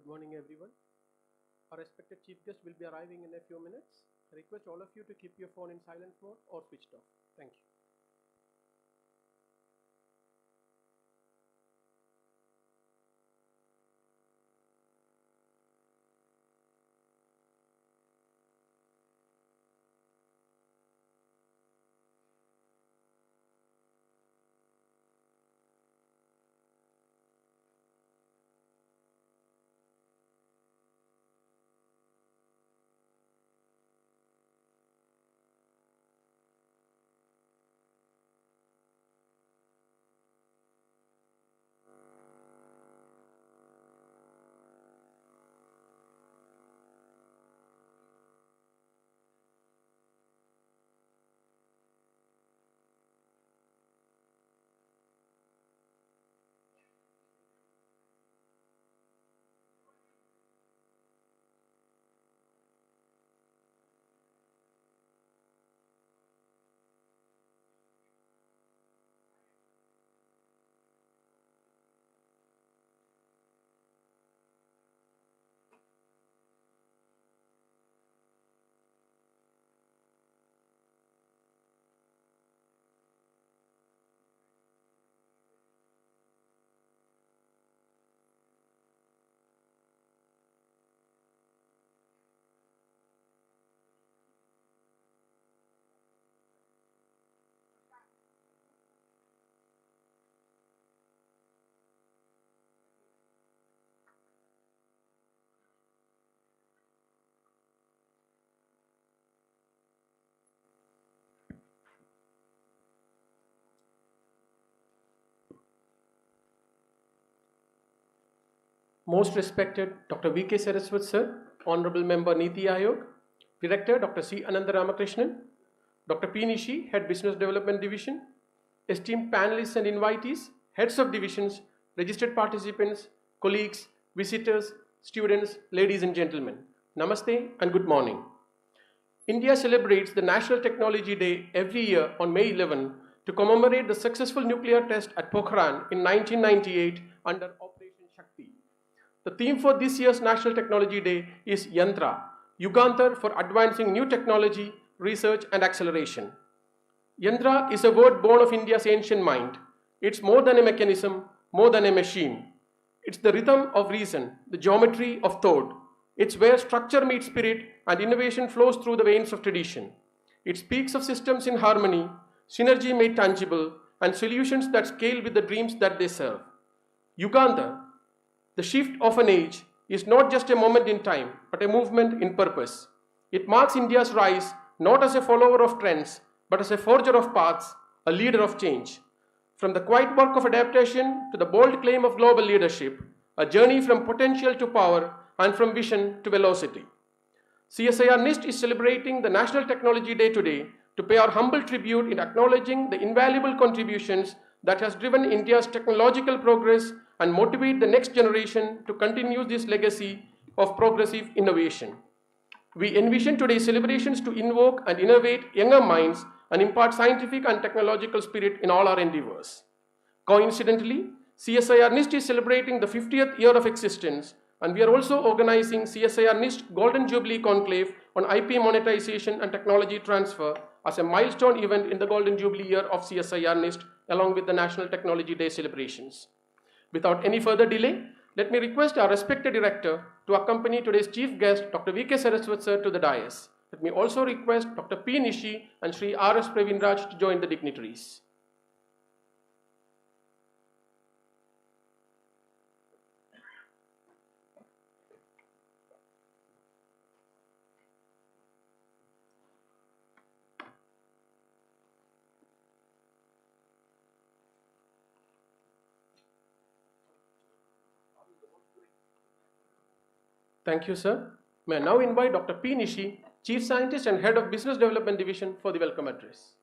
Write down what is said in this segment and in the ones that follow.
morning, everyone. Our respected chief guest will be arriving in a few minutes. I request all of you to keep your phone in silent mode or switched off. Thank you. Most respected Dr. V.K. Saraswat Sir, Honorable Member Niti Aayog, Director Dr. C. Ananda Ramakrishnan, Dr. P. Nishi, Head Business Development Division, esteemed panelists and invitees, heads of divisions, registered participants, colleagues, visitors, students, ladies and gentlemen, Namaste and good morning. India celebrates the National Technology Day every year on May 11 to commemorate the successful nuclear test at Pokhran in 1998 under Operation Shakti. The theme for this year's National Technology Day is Yantra, Yugantar for advancing new technology, research and acceleration. Yantra is a word born of India's ancient mind. It's more than a mechanism, more than a machine. It's the rhythm of reason, the geometry of thought. It's where structure meets spirit and innovation flows through the veins of tradition. It speaks of systems in harmony, synergy made tangible, and solutions that scale with the dreams that they serve. Yugantar, the shift of an age, is not just a moment in time, but a movement in purpose. It marks India's rise not as a follower of trends, but as a forger of paths, a leader of change. From the quiet work of adaptation to the bold claim of global leadership, a journey from potential to power and from vision to velocity. CSIR NIST is celebrating the National Technology Day today to pay our humble tribute in acknowledging the invaluable contributions that has driven India's technological progress and motivate the next generation to continue this legacy of progressive innovation. We envision today's celebrations to invoke and innovate younger minds and impart scientific and technological spirit in all our endeavors. Coincidentally, CSIR NIST is celebrating the 50th year of existence, and we are also organizing CSIR NIST Golden Jubilee Conclave on IP monetization and technology transfer as a milestone event in the Golden Jubilee year of CSIR NIST along with the National Technology Day celebrations. Without any further delay, let me request our respected director to accompany today's chief guest, Dr. V.K. Saraswat Sir, to the dais. Let me also request Dr. P. Nishi and Sri R.S. Pravinraj to join the dignitaries. Thank you, sir. May I now invite Dr. P. Nishi, Chief Scientist and Head of Business Development Division, for the welcome address.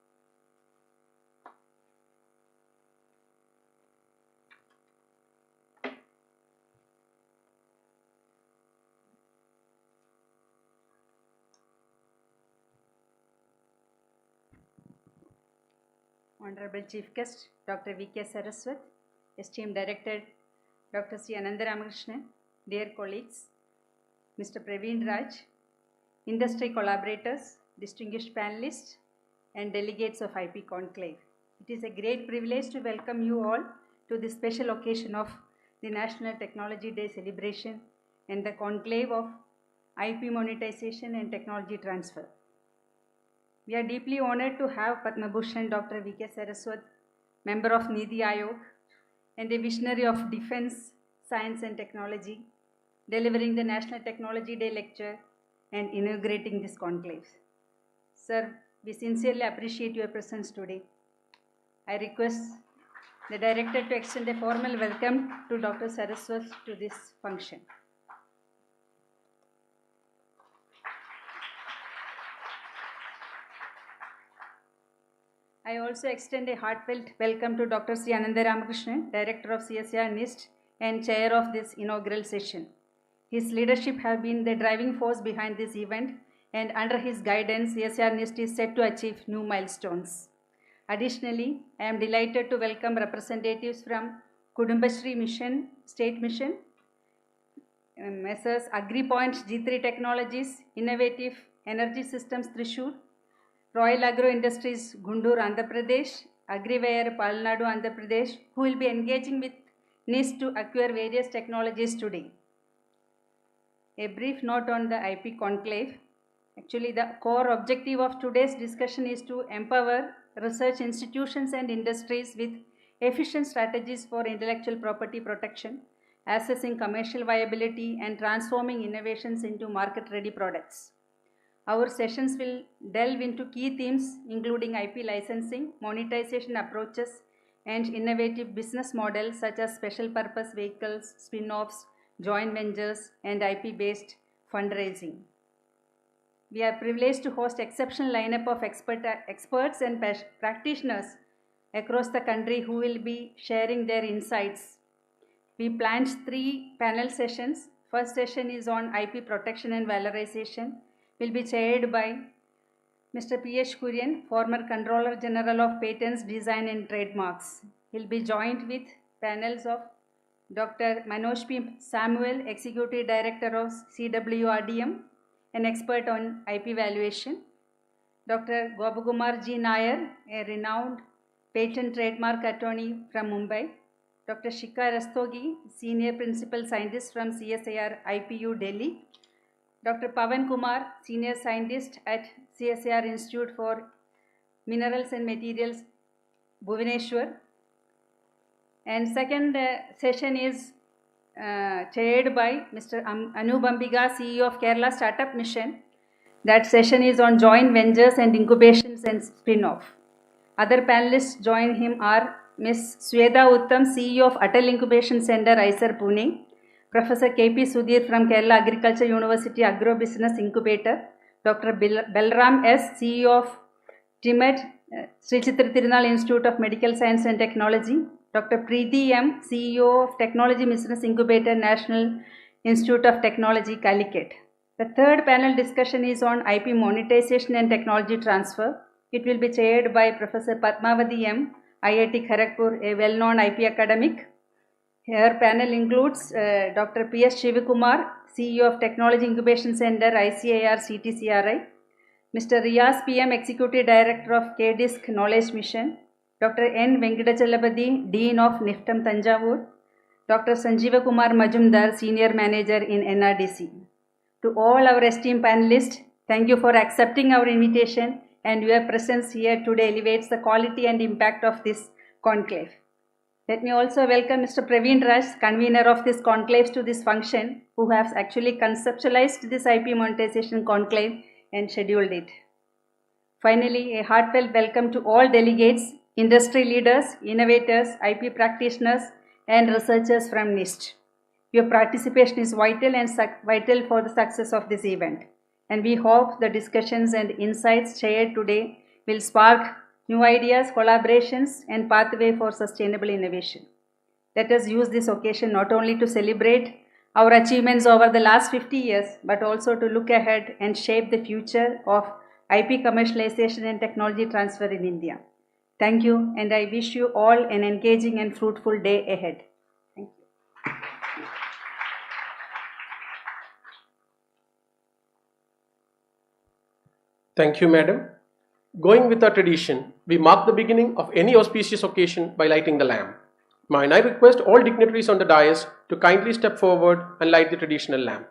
Honorable Chief Guest, Dr. V.K. Saraswat, Esteemed Director, Dr. C. Ananda Ramakrishnan, dear colleagues, Mr. Praveen Raj, industry collaborators, distinguished panelists, and delegates of IP Conclave. It is a great privilege to welcome you all to this special occasion of the National Technology Day celebration and the conclave of IP monetization and technology transfer. We are deeply honored to have Padma Bhushan Dr. V.K. Saraswat, member of Niti Aayog, and a visionary of defense, science and technology, delivering the National Technology Day lecture and inaugurating this conclave. Sir, we sincerely appreciate your presence today. I request the Director to extend a formal welcome to Dr. Saraswat to this function. I also extend a heartfelt welcome to Dr. C. Ananda Ramakrishnan, Director of CSIR NIST and Chair of this inaugural session. His leadership has been the driving force behind this event, and under his guidance, CSIR NIST is set to achieve new milestones. Additionally, I am delighted to welcome representatives from Kudumbashri Mission, State Mission, Messrs. AgriPoint G3 Technologies, Innovative Energy Systems Thrissur, Royal Agro Industries Gundur, Andhra Pradesh, Agriware Palnadu, Andhra Pradesh, who will be engaging with NIST to acquire various technologies today. A brief note on the IP conclave. Actually, the core objective of today's discussion is to empower research institutions and industries with efficient strategies for intellectual property protection, assessing commercial viability, and transforming innovations into market-ready products. Our sessions will delve into key themes including IP licensing, monetization approaches, and innovative business models such as special purpose vehicles, spin-offs, joint ventures, and IP-based fundraising. We are privileged to host exceptional lineup of experts and practitioners across the country who will be sharing their insights. We planned 3 panel sessions. First session is on IP protection and valorization. Will be chaired by Mr. P.H. Kurian, former Controller General of Patents, Design and Trademarks. He'll be joined with panels of Dr. Manoj P. Samuel, Executive Director of CWRDM, an expert on IP valuation. Dr. Gopakumar G. Nair, a renowned patent trademark attorney from Mumbai. Dr. Shikha Rastogi, Senior Principal Scientist from CSIR IPU, Delhi. Dr. Pavan Kumar, Senior Scientist at CSIR Institute for Minerals and Materials, Bhubaneswar. And second session is chaired by Mr. Anu Bambiga, CEO of Kerala Startup Mission. That session is on joint ventures and incubations and spin-off. Other panelists join him are Ms. Sweta Uttam, CEO of Atal Incubation Center, ISER, Pune. Professor K.P. Sudhir from Kerala Agriculture University Agro Business Incubator, Dr. Belram S., CEO of TIMED, Sri Chitra Tirunal Institute of Medical Science and Technology, Dr. Preeti M., CEO of Technology Business Incubator, National Institute of Technology, Calicut. The third panel discussion is on IP monetization and technology transfer. It will be chaired by Professor Padmavati M., IIT Kharagpur, a well-known IP academic. Her panel includes Dr. P.S. Shivakumar, CEO of Technology Incubation Center, ICIR CTCRI, Mr. Riyaz PM, Executive Director of KDISC Knowledge Mission, Dr. N. Venkatachalapati, Dean of NIFTAM Tanjavur, Dr. Sanjeeva Kumar Majumdar, Senior Manager in NRDC. To all our esteemed panelists, thank you for accepting our invitation, and your presence here today elevates the quality and impact of this conclave. Let me also welcome Mr. Praveen Raj, convener of this conclave, to this function, who has actually conceptualized this IP monetization conclave and scheduled it. Finally, a heartfelt welcome to all delegates, industry leaders, innovators, IP practitioners, and researchers from NIST. Your participation is vital and vital for the success of this event, and we hope the discussions and insights shared today will spark new ideas, collaborations, and pathway for sustainable innovation. Let us use this occasion not only to celebrate our achievements over the last 50 years, but also to look ahead and shape the future of IP commercialization and technology transfer in India. Thank you, and I wish you all an engaging and fruitful day ahead. Thank you. Thank you, madam. Going with our tradition, we mark the beginning of any auspicious occasion by lighting the lamp. May I request all dignitaries on the dais to kindly step forward and light the traditional lamp.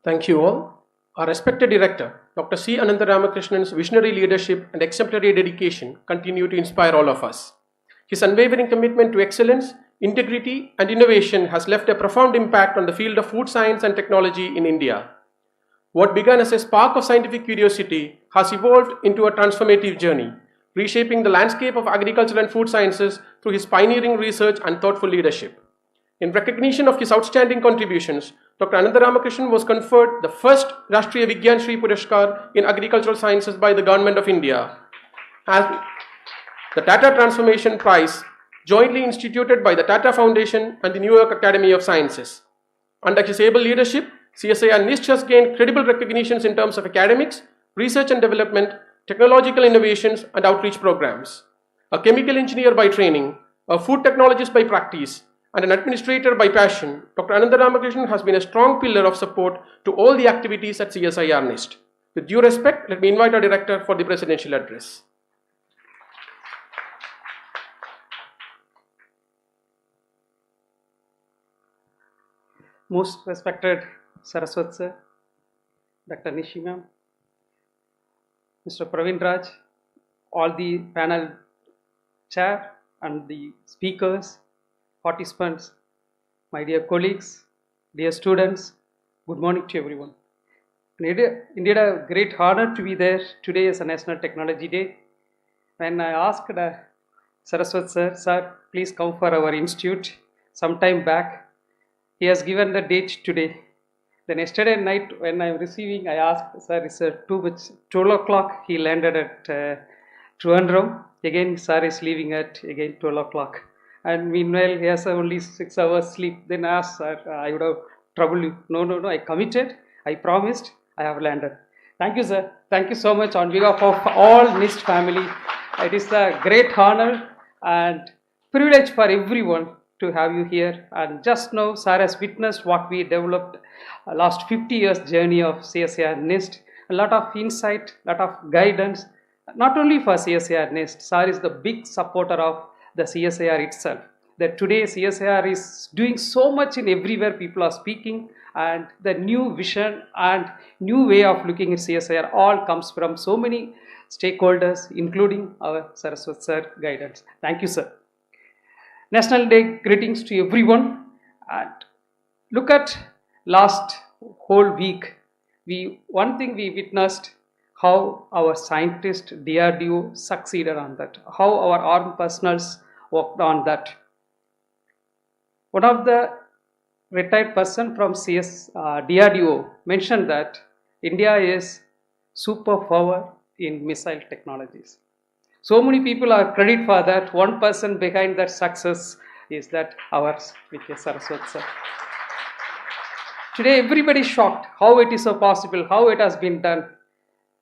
Thank you all. Our respected director, Dr. C. Anandaramakrishna's visionary leadership and exemplary dedication continue to inspire all of us. His unwavering commitment to excellence, integrity, and innovation has left a profound impact on the field of food science and technology in India. What began as a spark of scientific curiosity has evolved into a transformative journey, reshaping the landscape of agriculture and food sciences through his pioneering research and thoughtful leadership. In recognition of his outstanding contributions, Dr. Anandaramakrishnan was conferred the first Rashtriya Vigyan Shri Purashkar in Agricultural Sciences by the Government of India, as the Tata Transformation Prize, jointly instituted by the Tata Foundation and the New York Academy of Sciences. Under his able leadership, CSIR NIST has gained credible recognitions in terms of academics, research and development, technological innovations, and outreach programs. A chemical engineer by training, a food technologist by practice, and an administrator by passion, Dr. Anandaramakrishnan has been a strong pillar of support to all the activities at CSIR NIST. With due respect, let me invite our director for the presidential address. Most respected Saraswat sir, Dr. Nishi ma'am, Mr. Praveen Raj, all the panel chair and the speakers, participants, my dear colleagues, dear students, good morning to everyone. Indeed, a great honor to be there today as a National Technology Day. When I asked Saraswat sir, please come for our institute some time back, he has given the date today. Then yesterday night when I'm receiving, I asked, sir, it's too much, 12 o'clock, he landed at Trivandrum. Again, sir is leaving at again 12 o'clock. And meanwhile, he has only 6 hours sleep. Then I asked, sir, I would have troubled you. No, I committed, I promised, I have landed. Thank you, sir. Thank you so much on behalf of all NIST family. It is a great honor and privilege for everyone to have you here. And just now, sir has witnessed what we developed last 50 years journey of CSIR NIST. A lot of insight, a lot of guidance, not only for CSIR NIST. Sir is the big supporter of the CSIR itself. That today CSIR is doing so much in everywhere people are speaking, and the new vision and new way of looking at CSIR all comes from so many stakeholders, including our Saraswat sir guidance. Thank you, sir. National Day greetings to everyone. And look at last whole week. One thing we witnessed, how our scientists DRDO succeeded on that, how our armed personals worked on that. One of the retired person from DRDO mentioned that India is superpower in missile technologies. So many people are credit for that. One person behind that success is that ours, V.K. Saraswat sir. Today everybody is shocked how it is so possible, how it has been done.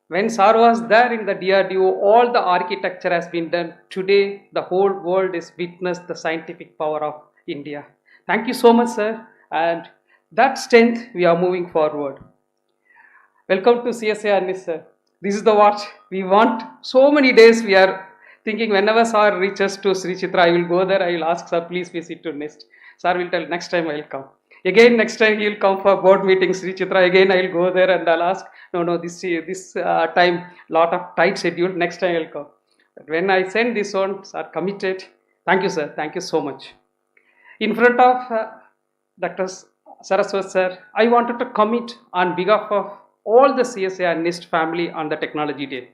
When sir was there in the DRDO, all the architecture has been done. Today the whole world is witnessed the scientific power of India. Thank you so much, sir. And that strength we are moving forward. Welcome to CSA Anis, sir. This is the what we want. So many days we are thinking whenever sir reaches to Sri Chitra, I will go there, I will ask sir, please visit to Nest. Sir will tell next time I will come. Again, next time he will come for board meeting Sri Chitra. Again, I will go there and I'll ask, no, this time, lot of tight schedule, next time I will come. But when I send this one, sir committed. Thank you, sir. Thank you so much. In front of Dr. Saraswat sir, I wanted to commit on behalf of all the CSA and NIST family on the Technology Day.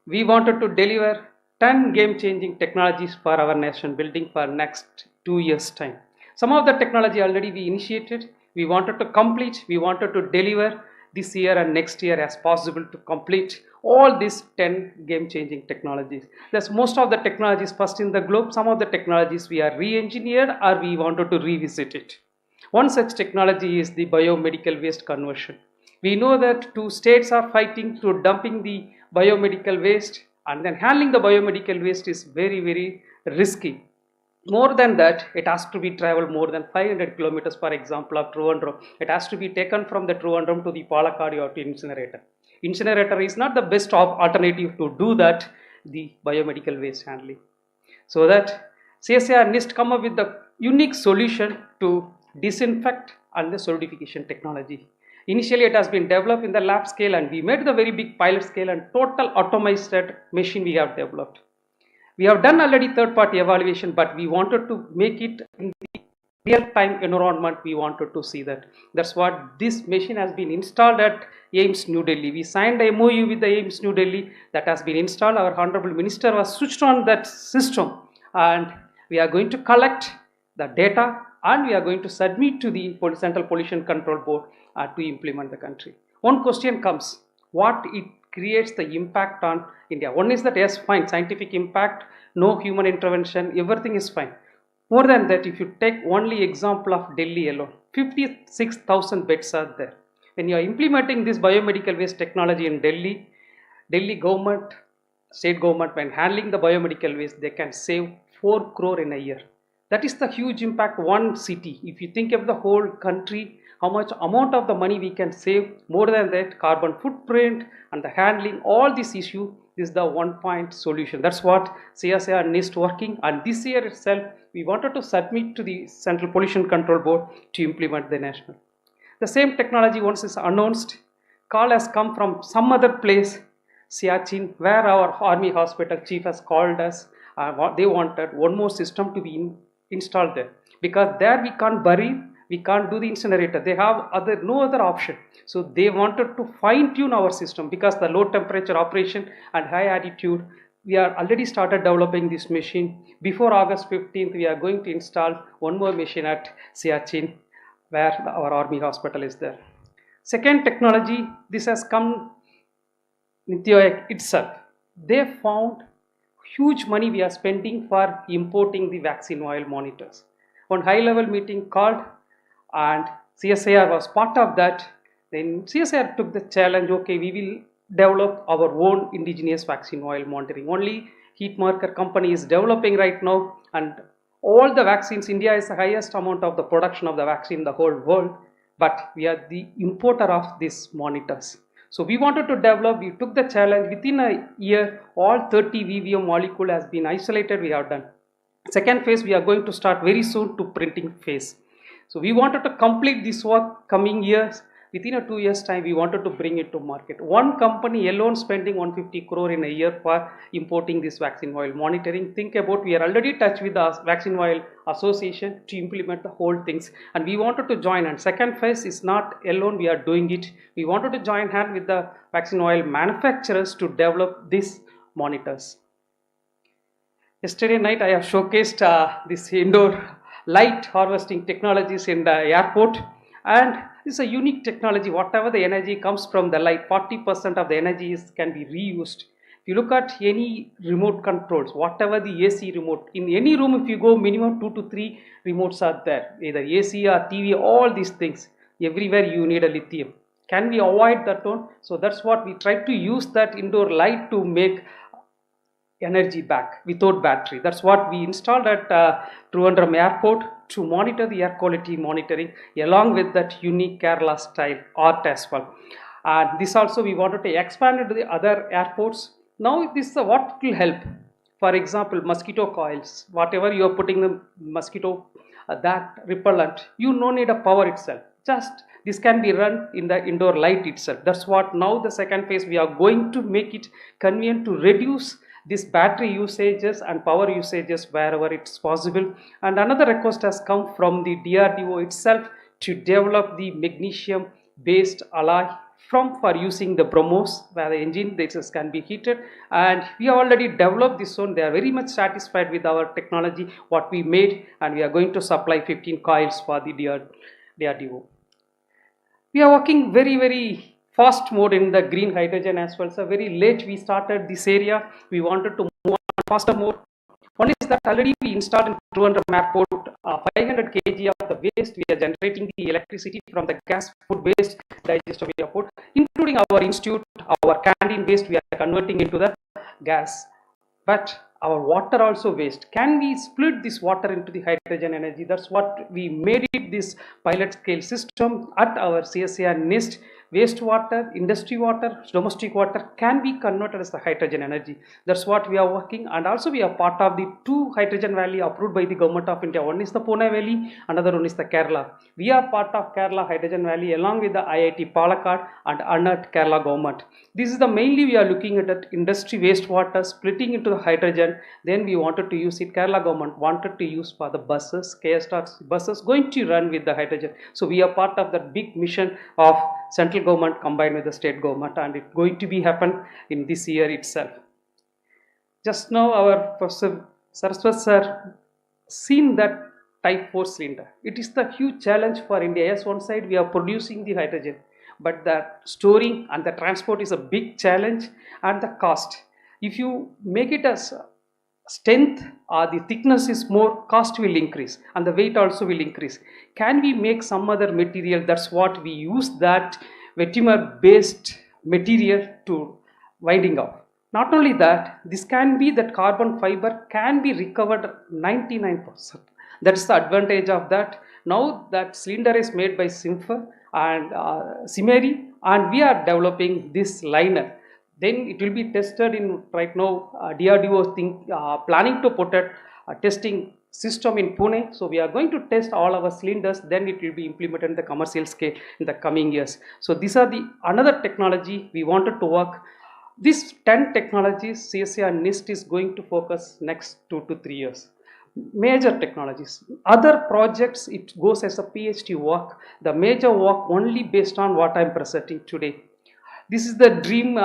We wanted to deliver 10 game-changing technologies for our nation building for next 2 years' time. Some of the technology already we initiated. We wanted to complete. We wanted to deliver this year and next year as possible to complete all these 10 game-changing technologies. That's most of the technologies first in the globe. Some of the technologies we are re-engineered or we wanted to revisit it. One such technology is the biomedical waste conversion. We know that 2 states are fighting to dumping the biomedical waste, and then handling the biomedical waste is very, very risky. More than that, it has to be traveled more than 500 kilometers, for example, of Trivandrum. It has to be taken from the Trivandrum to the Palakkad or to incinerator. Incinerator is not the best alternative to do that, the biomedical waste handling. So that CSA NIST come up with the unique solution to disinfect and the solidification technology. Initially, it has been developed in the lab scale and we made the very big pilot scale and total automized machine we have developed. We have done already third-party evaluation, but we wanted to make it in the real-time environment. We wanted to see that. That's what this machine has been installed at AIIMS New Delhi. We signed a MOU with the AIIMS New Delhi that has been installed. Our Honorable Minister was switched on that system and we are going to collect the data and we are going to submit to the Central Pollution Control Board to implement the country. One question comes, what it creates the impact on India? One is that yes, fine, scientific impact, no human intervention, everything is fine. More than that, if you take only example of Delhi alone, 56,000 beds are there. When you are implementing this biomedical waste technology in Delhi, Delhi government, state government, when handling the biomedical waste, they can save 4 crore in a year. That is the huge impact one city. If you think of the whole country, how much amount of the money we can save, more than that, carbon footprint and the handling, all this issue is the one-point solution. That's what CSA and NIST working, and this year itself, we wanted to submit to the Central Pollution Control Board to implement the national. The same technology once is announced, call has come from some other place, Siachen, where our army hospital chief has called us. They wanted one more system to be installed there, because there we can't bury, we can't do the incinerator. They have no other option. So they wanted to fine tune our system because the low temperature operation and high altitude. We are already started developing this machine. Before August 15th, we are going to install one more machine at Siachen, where our army hospital is there. Second technology, this has come Niti Aayog itself. They found huge money we are spending for importing the vaccine oil monitors. One high level meeting called and CSIR was part of that. Then CSIR took the challenge, okay, we will develop our own indigenous vaccine oil monitoring. Only heat marker company is developing right now, and all the vaccines, India is the highest amount of the production of the vaccine in the whole world, but we are the importer of these monitors. So we wanted to develop, we took the challenge, within a year, all 30 VVM molecule has been isolated, we have done. Second phase, we are going to start very soon to printing phase. So we wanted to complete this work coming years. Within a 2 years time, we wanted to bring it to market. One company alone spending 150 crore in a year for importing this vaccine oil monitoring. Think about, we are already in touch with the Vaccine Oil Association to implement the whole things. And we wanted to join, and second phase is not alone we are doing it. We wanted to join hand with the vaccine oil manufacturers to develop these monitors. Yesterday night, I have showcased this indoor light harvesting technologies in the airport, and this is a unique technology. Whatever the energy comes from the light, 40% of the energy can be reused. If you look at any remote controls, whatever the AC remote, in any room if you go, minimum 2 to 3 remotes are there, either AC or TV, all these things, everywhere you need a lithium. Can we avoid that one? So that's what we try to use, that indoor light to make energy back without battery. That's what we installed at Trivandrum Airport to monitor the air quality monitoring along with that unique Kerala style art as well. And this also we wanted to expand into the other airports. Now this is what will help. For example, mosquito coils, whatever you are putting the mosquito, that repellent, you no need a power itself. Just this can be run in the indoor light itself. That's what now the second phase we are going to make it convenient to reduce this battery usages and power usages wherever it's possible. And another request has come from the DRDO itself to develop the magnesium based alloy for using the bromos where the engine this can be heated, and we have already developed this one. They are very much satisfied with our technology what we made, and we are going to supply 15 coils for the DRDO. We are working very fast mode in the green hydrogen as well. So very late we started this area. We wanted to move on faster mode. One is that already we installed in Trivandrum Airport 500 kg of the waste. We are generating the electricity from the gas food waste digester we have put, including our institute, our canteen waste we are converting into the gas. But our water also waste. Can we split this water into the hydrogen energy? That's what we made it this pilot scale system at our CSIR NIST. Wastewater, industry water, domestic water can be converted as the hydrogen energy. That's what we are working, and also we are part of the 2 hydrogen valley approved by the government of India. One is the Pune valley, another one is the Kerala. We are part of Kerala hydrogen valley along with the IIT Palakkad and UNERT Kerala government. This is the mainly we are looking at industry wastewater splitting into the hydrogen. Then we wanted to use it. Kerala government wanted to use for the buses, KSR buses going to run with the hydrogen. So we are part of that big mission of central government combined with the state government, and it's going to be happen in this year itself. Just now our Professor Saraswat sir seen that type 4 cylinder. It is the huge challenge for India. Yes, one side we are producing the hydrogen, but the storing and the transport is a big challenge, and the cost. If you make it as strength or the thickness is more, cost will increase and the weight also will increase. Can we make some other material? That's what we use, that Vetimer based material to winding up. Not only that, this can be that carbon fiber can be recovered 99%. That's the advantage of that. Now that cylinder is made by Simfer and Simeri, and we are developing this liner. Then it will be tested in right now. DRDO planning to put a testing system in Pune. So we are going to test all our cylinders. Then it will be implemented in the commercial scale in the coming years. So these are the another technology we wanted to work. These 10 technologies CSIR NIST is going to focus next 2 to 3 years. Major technologies. Other projects it goes as a PhD work. The major work only based on what I am presenting today. This is the dream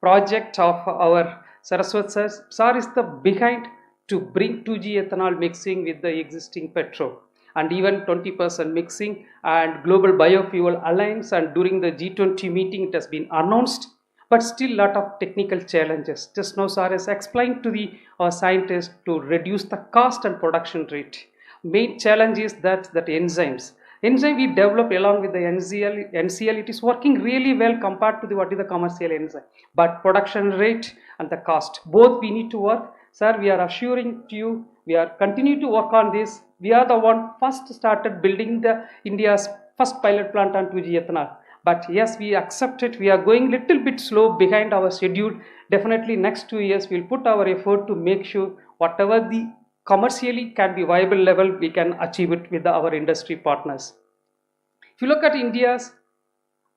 project of our Saraswat sir. Sir is the behind to bring 2G ethanol mixing with the existing petrol, and even 20% mixing and Global Biofuel Alliance, and during the G20 meeting it has been announced, but still lot of technical challenges. Just now sir has explained to the scientists to reduce the cost and production rate. Main challenge is that enzymes. Enzyme we develop along with the NCL, it is working really well compared to what is the commercial enzyme. But production rate and the cost, both we need to work. Sir, we are assuring to you, we are continue to work on this. We are the one first started building the India's first pilot plant on 2G ethanol. But yes, we accept it. We are going little bit slow behind our schedule. Definitely next 2 years, we'll put our effort to make sure whatever the commercially can be viable level, we can achieve it with our industry partners. If you look at India's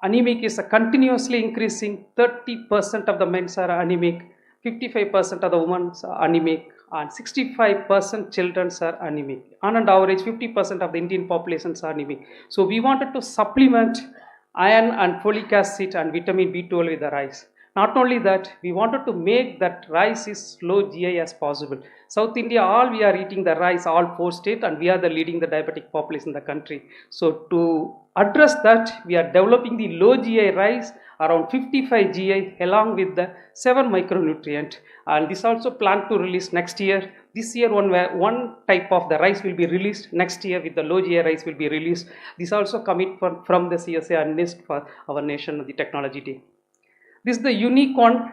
anemic is continuously increasing. 30% of the men are anemic, 55% of the women are anemic, and 65% children are anemic. On an average, 50% of the Indian population are anemic. So we wanted to supplement iron and folic acid and vitamin B12 with the rice. Not only that, we wanted to make that rice is low GI as possible. South India, all we are eating the rice, all 4 states, and we are the leading the diabetic population in the country. So to address that, we are developing the low GI rice around 55 GI along with the 7 micronutrient. And this also planned to release next year. This year one type of the rice will be released. Next year with the low GI rice will be released. This also coming from the CSIR NIST for our nation of the technology day. This is the unique one.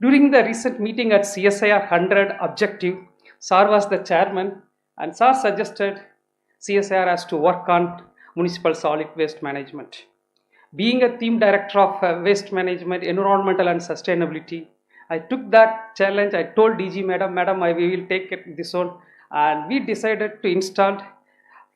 During the recent meeting at CSIR 100 objective, SAR was the chairman, and SAR suggested CSIR has to work on municipal solid waste management. Being a team director of waste management, environmental and sustainability, I took that challenge. I told DG madam, we will take it this one, and we decided to install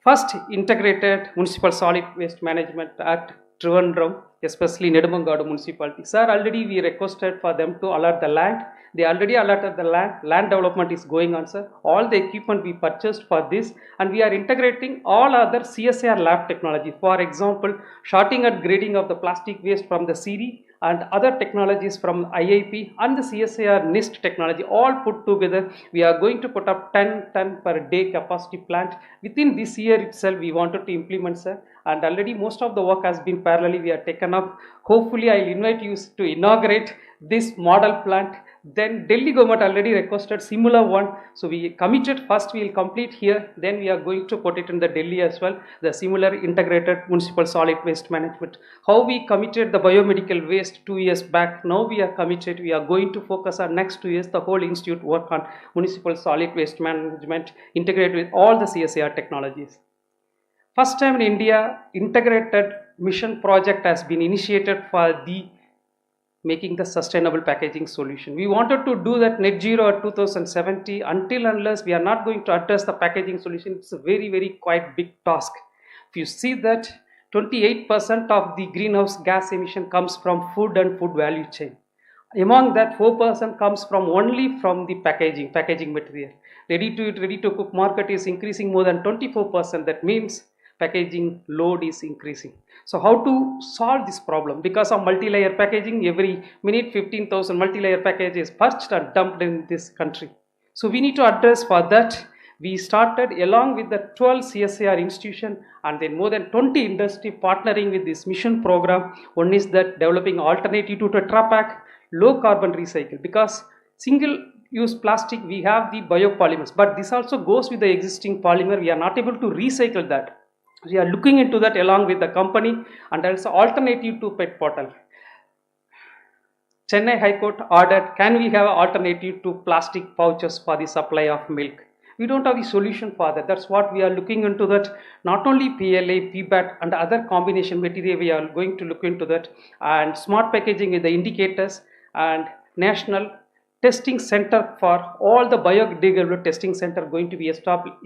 first integrated municipal solid waste management at Trivandrum, especially Nedumangadu municipality. Sir, already we requested for them to allot the land. They already allotted the land. Land development is going on, sir. All the equipment we purchased for this, and we are integrating all other CSIR lab technology. For example, sorting and grading of the plastic waste from the CD and other technologies from IIP and the CSIR NIST technology all put together. We are going to put up 10 ton per day capacity plant. Within this year itself, we wanted to implement, sir. And already most of the work has been parallelly we are taken up. Hopefully, I will invite you to inaugurate this model plant. Then Delhi government already requested similar one, so we committed. First we will complete here, then we are going to put it in the Delhi as well, the similar integrated municipal solid waste management. How we committed the biomedical waste 2 years back, now we are committed. We are going to focus on next 2 years the whole institute work on municipal solid waste management integrated with all the CSIR technologies. First time in India, integrated mission project has been initiated for the making the sustainable packaging solution. We wanted to do that net zero at 2070. Until unless we are not going to address the packaging solution, it's a very quite big task. If you see that 28% of the greenhouse gas emission comes from food and food value chain. Among that, 4% comes from only from the packaging material. Ready to cook market is increasing more than 24%. That means packaging load is increasing. So how to solve this problem? Because of multi-layer packaging, every minute 15,000 multi-layer packages purchased and dumped in this country. So we need to address for that. We started along with the 12 CSIR institution and then more than 20 industry partnering with this mission program. One is that developing alternative to Tetra Pak, low carbon recycle, because single use plastic we have the biopolymers, but this also goes with the existing polymer. We are not able to recycle that. We are looking into that along with the company, and also alternative to PET bottle. Chennai High Court ordered, can we have an alternative to plastic pouches for the supply of milk? We don't have a solution for that. That's what we are looking into that. Not only PLA, PBAT and other combination material, we are going to look into that. And smart packaging with the indicators and national testing center for all the biodegradable testing center going to be established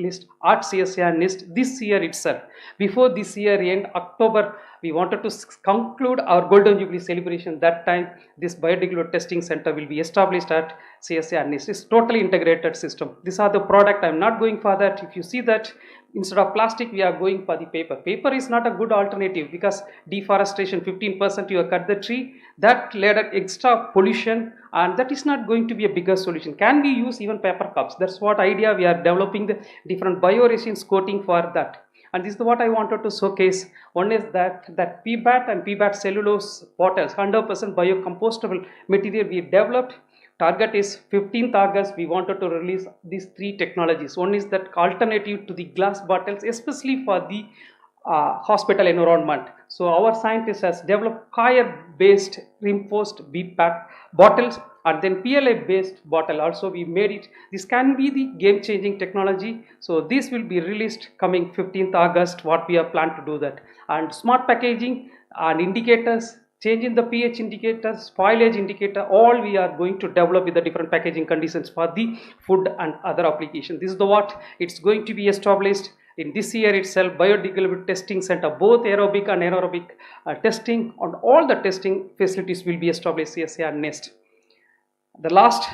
at CSIR NIST this year itself. Before this year end, October, we wanted to conclude our Golden Jubilee celebration. That time, this biodegradable testing center will be established at CSIR NIST. It's totally integrated system. These are the product. I'm not going for that. If you see that, instead of plastic, we are going for the paper. Paper is not a good alternative because deforestation, 15% you cut the tree, that led an extra pollution, and that is not going to be a bigger solution. Can we use even paper cups? That's what idea we are developing the different bioresins coating for that. And this is what I wanted to showcase. One is that PBAT and PBAT cellulose bottles, 100% biocompostable material we developed. Target is 15th August. We wanted to release these 3 technologies. One is that alternative to the glass bottles, especially for the hospital environment. So our scientist has developed coir-based reinforced BPAT bottles, and then PLA-based bottle also we made it. This can be the game-changing technology. So this will be released coming 15th August. What we have planned to do that. And smart packaging and indicators, change in the pH indicator, spoilage indicator, all we are going to develop with the different packaging conditions for the food and other applications. This is the what it's going to be established in this year itself. Biodegradable testing center, both aerobic and anaerobic testing, on all the testing facilities will be established CSIR NIST. The last,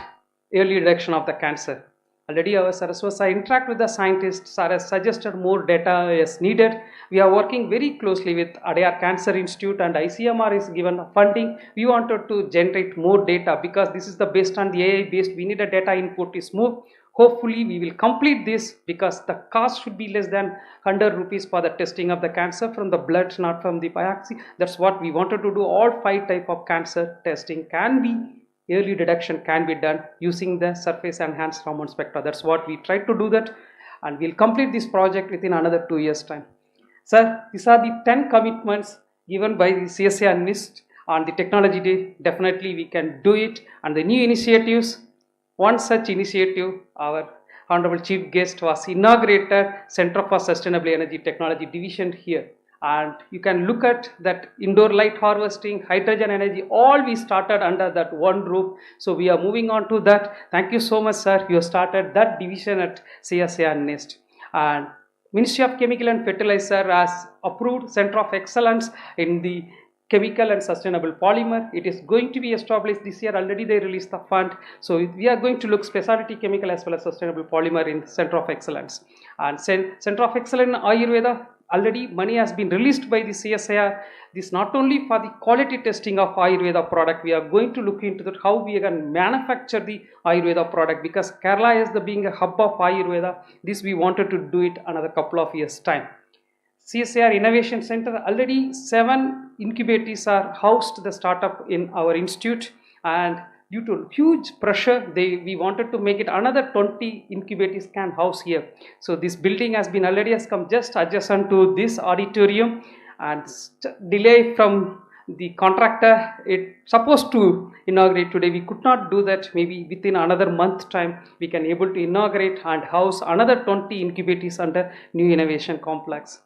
early detection of the cancer. Already our Saraswati interact with the scientists, has suggested more data is needed. We are working very closely with Adyar Cancer Institute, and ICMR is given funding. We wanted to generate more data because this is the based on the AI based. We need a data input is more. Hopefully we will complete this because the cost should be less than 100 rupees for the testing of the cancer from the blood, not from the biopsy. That's what we wanted to do. All 5 type of cancer testing can be, early detection can be done using the surface enhanced hormone spectra. That's what we tried to do that, and we'll complete this project within another 2 years time. Sir, these are the 10 commitments given by the CSIR NIST on the technology day. Definitely we can do it. And the new initiatives, one such initiative, our Honorable Chief Guest was inaugurated Center for Sustainable Energy Technology Division here. And you can look at that indoor light harvesting, hydrogen energy, all we started under that one roof. So we are moving on to that. Thank you so much, sir. You started that division at CSIR NEST. And Ministry of Chemical and Fertilizer has approved Center of Excellence in the chemical and sustainable polymer. It is going to be established this year. Already they released the fund. So we are going to look specialty chemical as well as sustainable polymer in Center of Excellence. And Center of Excellence in Ayurveda, already money has been released by the CSIR. This not only for the quality testing of Ayurveda product, we are going to look into that how we can manufacture the Ayurveda product, because Kerala is being a hub of Ayurveda. This we wanted to do it another couple of years time. CSIR Innovation Center, already 7 incubators are housed the startup in our institute, and due to huge pressure, we wanted to make it another 20 incubators can house here. So this building has come just adjacent to this auditorium, and delay from the contractor. It supposed to inaugurate today. We could not do that. Maybe within another month time we can able to inaugurate and house another 20 incubators under new innovation complex.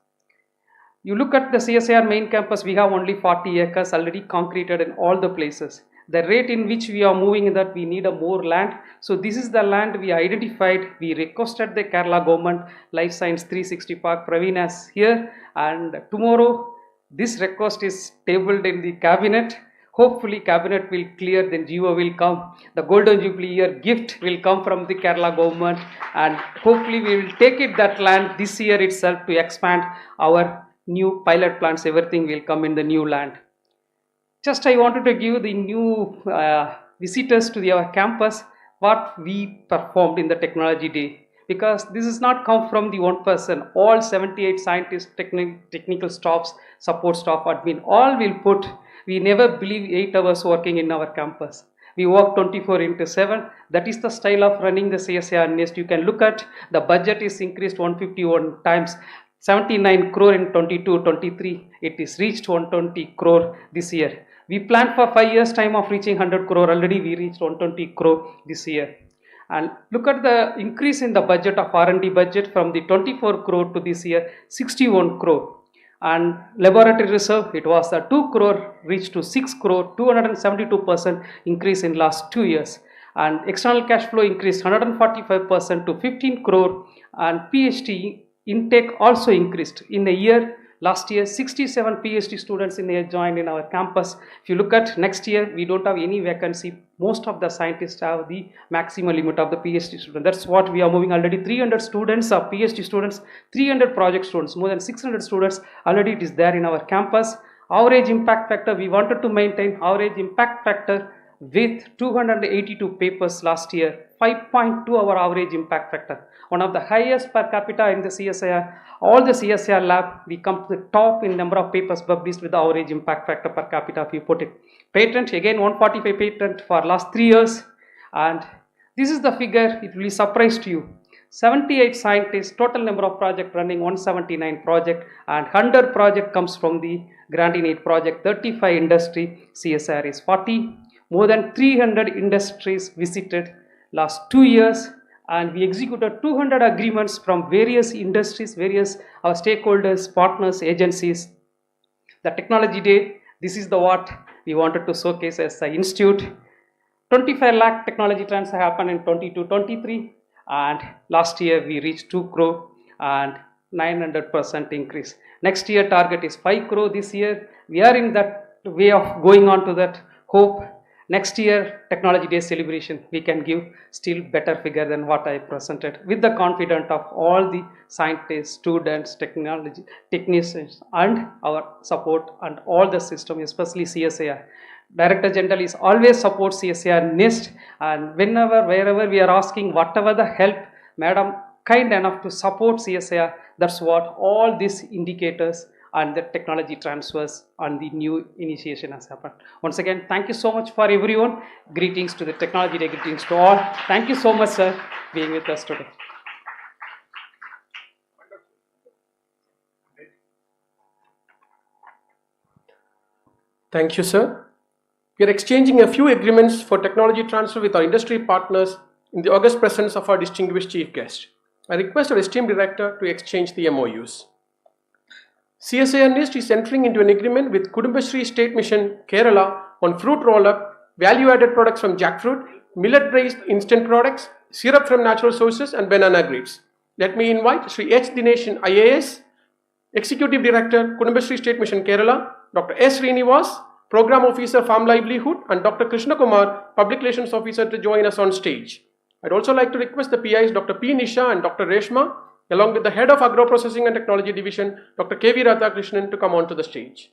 You look at the CSIR main campus, we have only 40 acres already concreted in all the places. The rate in which we are moving in that we need a more land. So this is the land we identified. We requested the Kerala government Life Science 360 Park. Praveen is here, and tomorrow this request is tabled in the cabinet. Hopefully cabinet will clear, then GO will come. The Golden Jubilee year gift will come from the Kerala government, and hopefully we will take it that land this year itself to expand our new pilot plants. Everything will come in the new land. Just I wanted to give the new visitors to our campus what we performed in the technology day, because this is not come from the one person. All 78 scientists, technical staffs, support staff, admin, all will put. We never believe 8 hours working in our campus. We work 24/7. That is the style of running the CSIR NEST. You can look at the budget is increased 151 times. 79 crore in 22-23, it is reached 120 crore this year. We planned for 5 years time of reaching 100 crore, already we reached 120 crore this year. And look at the increase in the budget of R&D budget from the 24 crore to this year 61 crore. And laboratory reserve, it was a 2 crore reached to 6 crore, 272% increase in last 2 years. And external cash flow increased 145% to 15 crore, and PhD intake also increased. In a year, last year 67 PhD students in a year joined in our campus. If you look at next year, we don't have any vacancy. Most of the scientists have the maximum limit of the PhD student. That's what we are moving. Already 300 students are PhD students, 300 project students, more than 600 students already it is there in our campus. Average impact factor, we wanted to maintain average impact factor with 282 papers last year, 5.2 our average impact factor. One of the highest per capita in the CSIR. All the CSIR lab, we come to the top in number of papers published with the average impact factor per capita if you put it. Patent, again 145 patent for last 3 years. And this is the figure, it will be surprise to you. 78 scientists, total number of project running 179 project, and 100 project comes from the grant in aid project, 35 industry, CSIR is 40. More than 300 industries visited last 2 years, and we executed 200 agreements from various industries, various our stakeholders, partners, agencies. The technology day, this is the what we wanted to showcase as the institute. 25 lakh technology transfer happened in 22-23, and last year we reached 2 crore and 900% increase. Next year target is 5 crore. This year we are in that way of going on to that hope. Next year technology day celebration we can give still better figure than what I presented, with the confidence of all the scientists, students, technicians and our support and all the system, especially CSIR. Director General is always support CSIR NEST, and wherever we are asking whatever the help, Madam kind enough to support CSIR. That's what all these indicators and the technology transfers and the new initiation has happened. Once again, thank you so much for everyone. Greetings to the technology day, greetings to all. Thank you so much, sir, being with us today. Thank you, sir. We are exchanging a few agreements for technology transfer with our industry partners in the august presence of our distinguished chief guest. I request our esteemed director to exchange the MOUs. CSIR NIST is entering into an agreement with Kudumbashree State Mission, Kerala on fruit roll-up, value-added products from jackfruit, millet-based instant products, syrup from natural sources and banana grids. Let me invite Sri H. Dineshan IAS, Executive Director, Kudumbashree State Mission, Kerala, Dr. S. Srinivas, Program Officer, Farm Livelihood, and Dr. Krishna Kumar, Public Relations Officer, to join us on stage. I'd also like to request the PIs, Dr. P. Nisha and Dr. Reshma, along with the Head of Agro Processing and Technology Division, Dr. K. V. Radhakrishnan, to come onto the stage.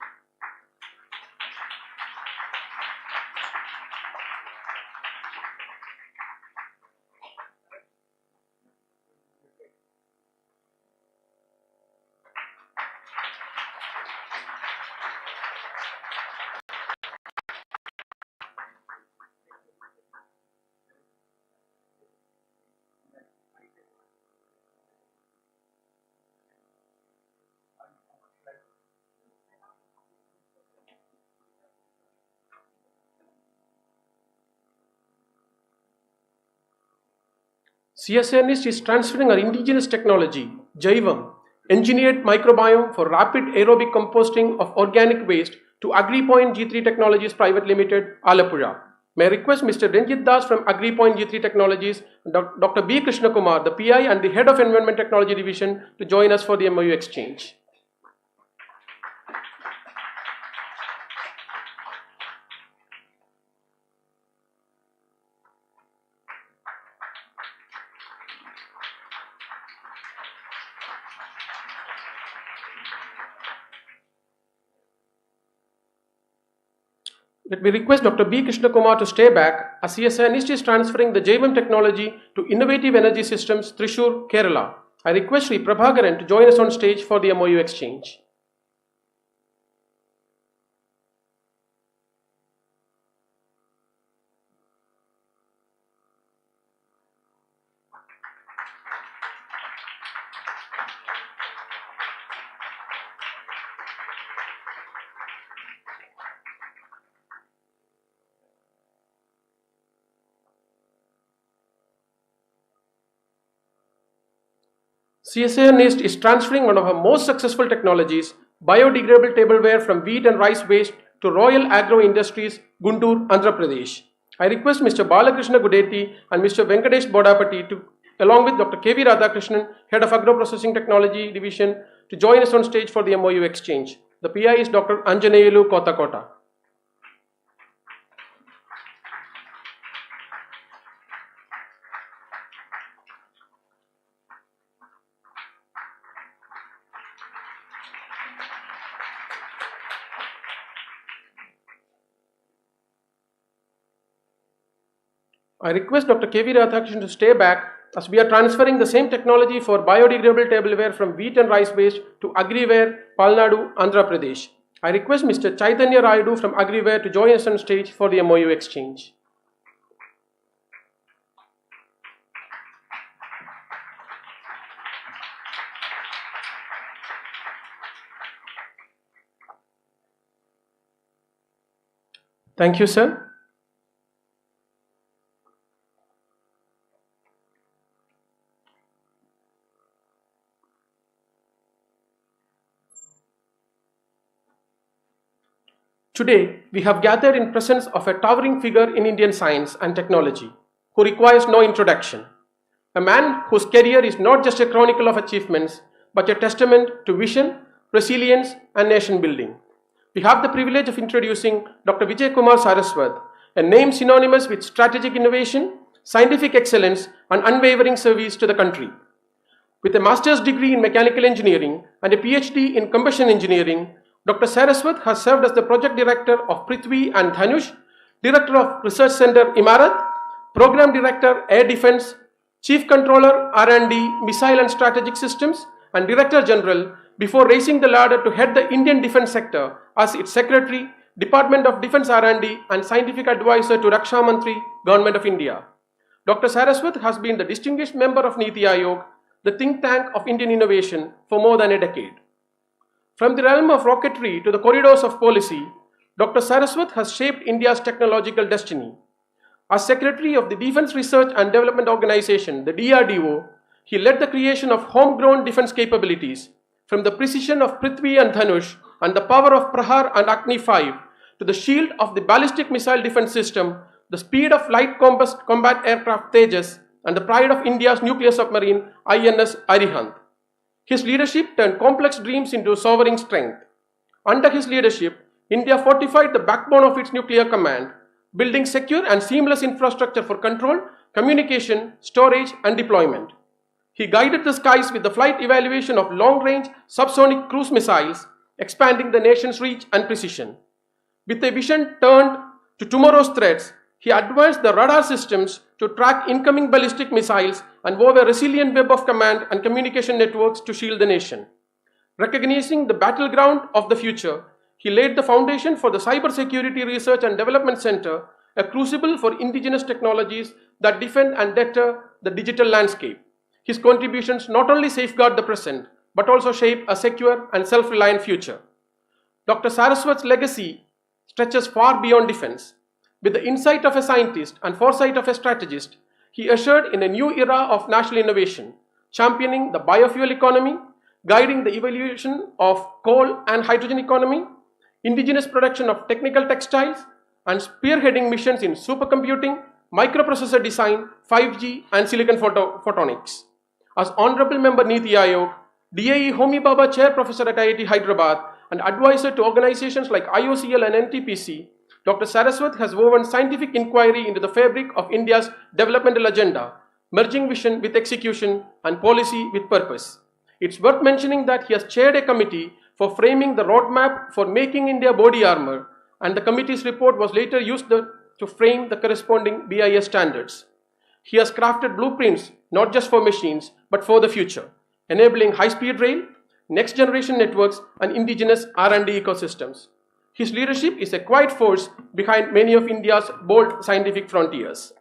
CSIR NIST is transferring our indigenous technology, Jaivam, engineered microbiome for rapid aerobic composting of organic waste, to AgriPoint G3 Technologies Private Limited, Alapura. May I request Mr. Ranjit Das from AgriPoint G3 Technologies, Dr. B. Krishna Kumar, the PI and the Head of Environment Technology Division, to join us for the MOU exchange. Let me request Dr. B. Krishna Kumar to stay back, as CSIR NIST is transferring the Jaivam technology to Innovative Energy Systems, Thrissur, Kerala. I request Sri Prabhakaran to join us on stage for the MOU exchange. CSIR NIST is transferring one of our most successful technologies, biodegradable tableware from wheat and rice waste, to Royal Agro Industries, Guntur, Andhra Pradesh. I request Mr. Balakrishna Gudeti and Mr. Venkatesh Bodapati, along with Dr. K. V. Radhakrishnan, Head of Agro Processing Technology Division, to join us on stage for the MOU exchange. The PI is Dr. Anjaneyulu Kotakota. I request Dr. K. V. Radhakrishnan to stay back, as we are transferring the same technology for biodegradable tableware from wheat and rice waste to Agriware, Palnadu, Andhra Pradesh. I request Mr. Chaitanya Rayudu from Agriware to join us on stage for the MOU exchange. Thank you, sir. Today, we have gathered in presence of a towering figure in Indian science and technology, who requires no introduction. A man whose career is not just a chronicle of achievements, but a testament to vision, resilience, and nation building. We have the privilege of introducing Dr. Vijay Kumar Saraswat, a name synonymous with strategic innovation, scientific excellence, and unwavering service to the country. With a master's degree in mechanical engineering and a PhD in combustion engineering, Dr. Saraswat has served as the Project Director of Prithvi and Dhanush, Director of Research Center Imarat, Program Director Air Defense, Chief Controller R&D Missile and Strategic Systems, and Director General, before raising the ladder to head the Indian defense sector as its Secretary, Department of Defense R&D, and Scientific Advisor to Raksha Mantri, Government of India. Dr. Saraswat has been the distinguished member of Niti Aayog, the think tank of Indian innovation, for more than a decade. From the realm of rocketry to the corridors of policy, Dr. Saraswat has shaped India's technological destiny. As Secretary of the Defense Research and Development Organization, the DRDO, he led the creation of homegrown defense capabilities, from the precision of Prithvi and Dhanush and the power of Prahar and Agni 5 to the shield of the ballistic missile defense system, the speed of light combat aircraft Tejas, and the pride of India's nuclear submarine INS Arihant. His leadership turned complex dreams into sovereign strength. Under his leadership, India fortified the backbone of its nuclear command, building secure and seamless infrastructure for control, communication, storage, and deployment. He guided the skies with the flight evaluation of long-range subsonic cruise missiles, expanding the nation's reach and precision. With a vision turned to tomorrow's threats, he advanced the radar systems to track incoming ballistic missiles and wove a resilient web of command and communication networks to shield the nation. Recognizing the battleground of the future, he laid the foundation for the Cybersecurity Research and Development Center, a crucible for indigenous technologies that defend and deter the digital landscape. His contributions not only safeguard the present, but also shape a secure and self-reliant future. Dr. Saraswat's legacy stretches far beyond defense. With the insight of a scientist and foresight of a strategist, he ushered in a new era of national innovation, championing the biofuel economy, guiding the evolution of coal and hydrogen economy, indigenous production of technical textiles, and spearheading missions in supercomputing, microprocessor design, 5G, and silicon photonics. As Honorable Member Niti Aayog, DAE Homi Bhabha Chair Professor at IIT Hyderabad, and advisor to organizations like IOCL and NTPC, Dr. Saraswat has woven scientific inquiry into the fabric of India's developmental agenda, merging vision with execution and policy with purpose. It's worth mentioning that he has chaired a committee for framing the roadmap for making India body armor, and the committee's report was later used to frame the corresponding BIS standards. He has crafted blueprints not just for machines, but for the future, enabling high-speed rail, next-generation networks, and indigenous R&D ecosystems. His leadership is a quiet force behind many of India's bold scientific frontiers.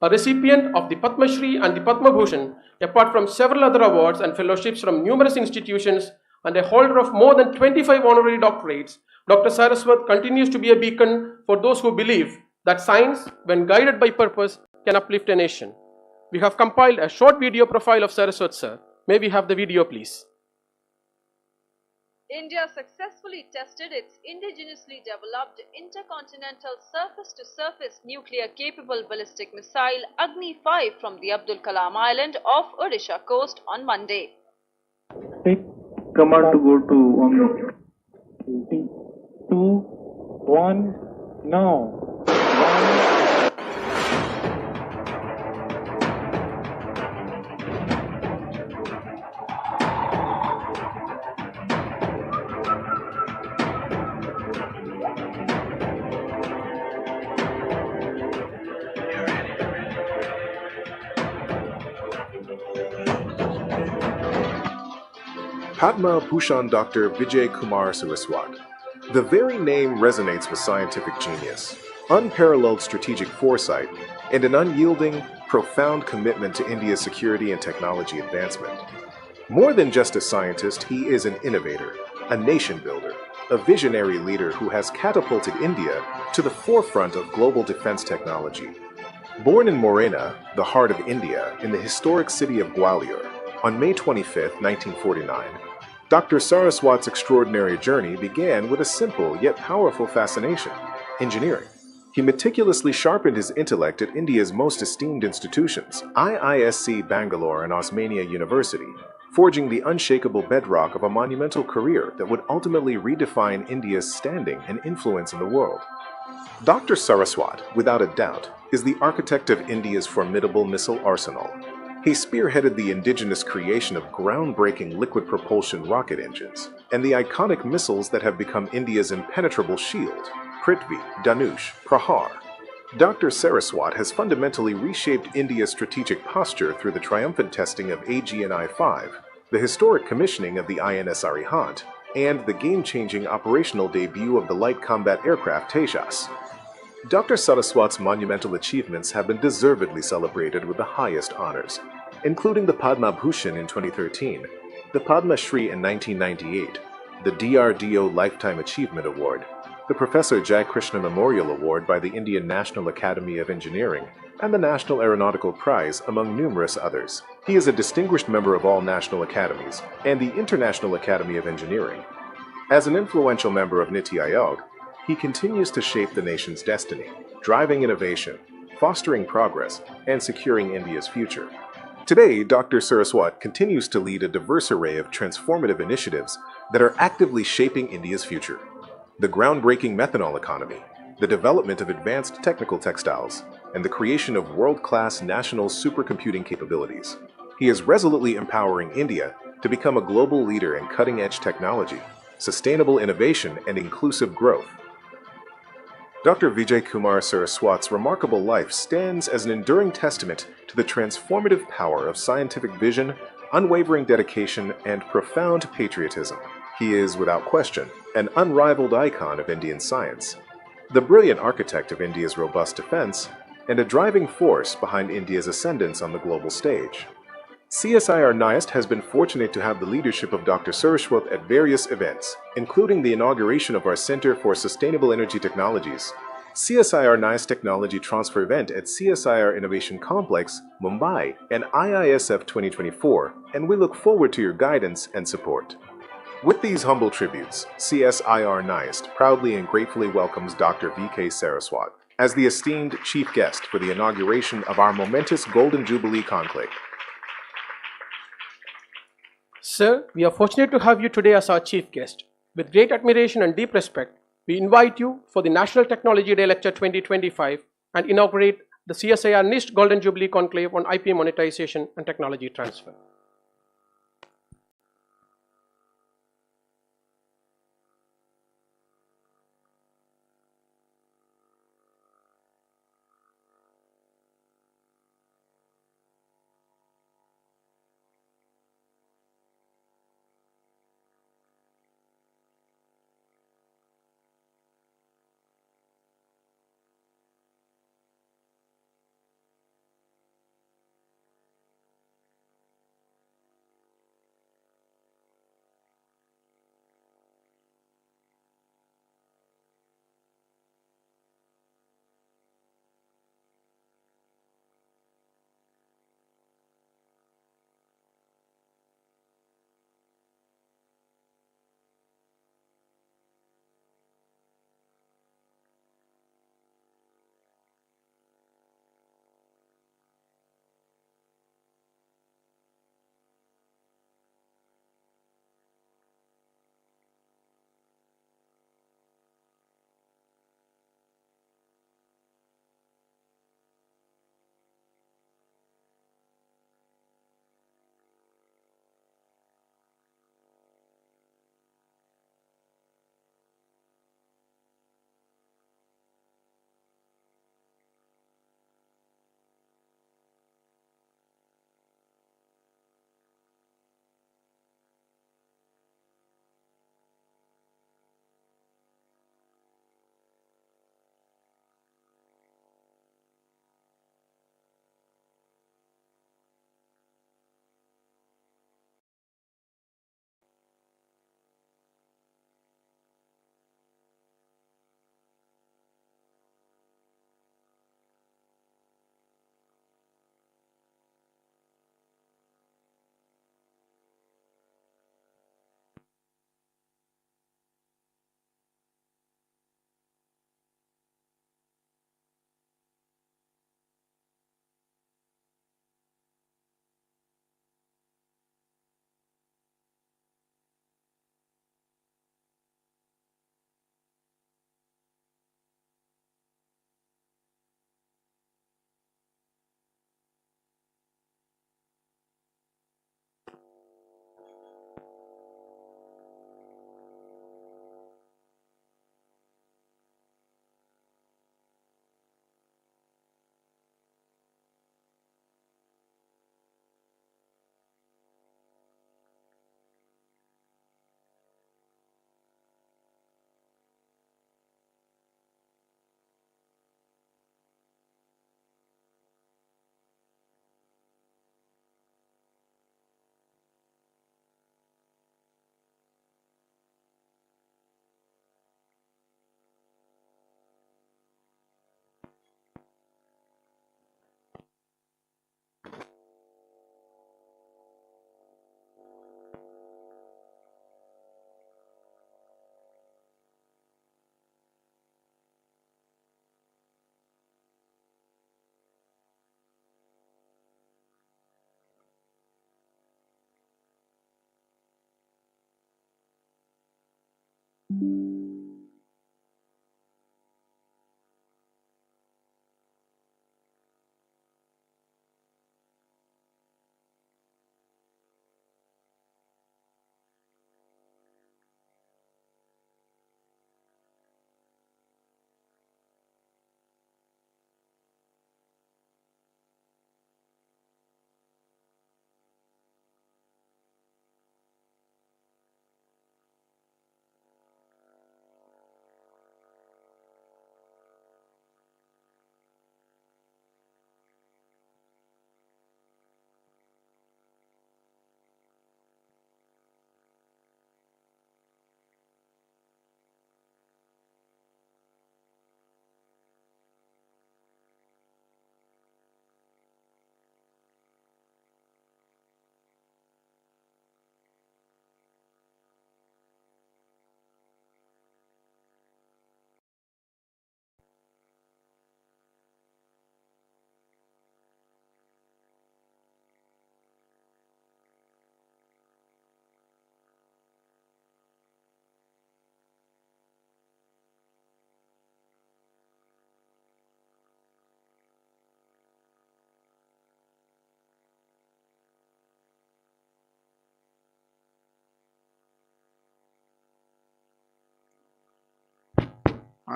A recipient of the Padma Shri and the Padma Bhushan, apart from several other awards and fellowships from numerous institutions, and a holder of more than 25 honorary doctorates, Dr. Saraswat continues to be a beacon for those who believe that science, when guided by purpose, can uplift a nation. We have compiled a short video profile of Saraswat sir. May we have the video, please? India successfully tested its indigenously developed intercontinental surface-to-surface nuclear-capable ballistic missile Agni 5 from the Abdul Kalam Island off Odisha coast on Monday. Take command to go to Omni. 3, 2, 1, now. Padma Bhushan Dr. Vijay Kumar Saraswat. The very name resonates with scientific genius, unparalleled strategic foresight, and an unyielding, profound commitment to India's security and technology advancement. More than just a scientist, he is an innovator, a nation builder, a visionary leader who has catapulted India to the forefront of global defense technology. Born in Morena, the heart of India, in the historic city of Gwalior, on May 25, 1949, Dr. Saraswat's extraordinary journey began with a simple yet powerful fascination: engineering. He meticulously sharpened his intellect at India's most esteemed institutions, IISc Bangalore and Osmania University, forging the unshakable bedrock of a monumental career that would ultimately redefine India's standing and influence in the world. Dr. Saraswat, without a doubt, is the architect of India's formidable missile arsenal. He spearheaded the indigenous creation of groundbreaking liquid propulsion rocket engines and the iconic missiles that have become India's impenetrable shield: Prithvi, Dhanush, Prahar. Dr. Saraswat has fundamentally reshaped India's strategic posture through the triumphant testing of AGNI-5, the historic commissioning of the INS Arihant, and the game-changing operational debut of the light combat aircraft Tejas. Dr. Saraswat's monumental achievements have been deservedly celebrated with the highest honors, including the Padma Bhushan in 2013, the Padma Shri in 1998, the DRDO Lifetime Achievement Award, the Professor Jai Krishna Memorial Award by the Indian National Academy of Engineering, and the National Aeronautical Prize, among numerous others. He is a distinguished member of all national academies and the International Academy of Engineering. As an influential member of Niti Aayog, he continues to shape the nation's destiny, driving innovation, fostering progress, and securing India's future. Today, Dr. Saraswat continues to lead a diverse array of transformative initiatives that are actively shaping India's future. The groundbreaking methanol economy, the development of advanced technical textiles, and the creation of world-class national supercomputing capabilities. He is resolutely empowering India to become a global leader in cutting-edge technology, sustainable innovation, and inclusive growth. Dr. Vijay Kumar Saraswat's remarkable life stands as an enduring testament to the transformative power of scientific vision, unwavering dedication, and profound patriotism. He is, without question, an unrivaled icon of Indian science, the brilliant architect of India's robust defense, and a driving force behind India's ascendance on the global stage. CSIR NIST has been fortunate to have the leadership of Dr. Saraswat at various events, including the inauguration of our Center for Sustainable Energy Technologies, CSIR NIST Technology Transfer event at CSIR Innovation Complex, Mumbai, and IISF 2024, and we look forward to your guidance and support. With these humble tributes, CSIR NIST proudly and gratefully welcomes Dr. V.K. Saraswat as the esteemed chief guest for the inauguration of our momentous Golden Jubilee Conclave. Sir, we are fortunate to have you today as our chief guest. With great admiration and deep respect, we invite you for the National Technology Day Lecture 2025 and inaugurate the CSIR NIST Golden Jubilee Conclave on IP monetization and technology transfer.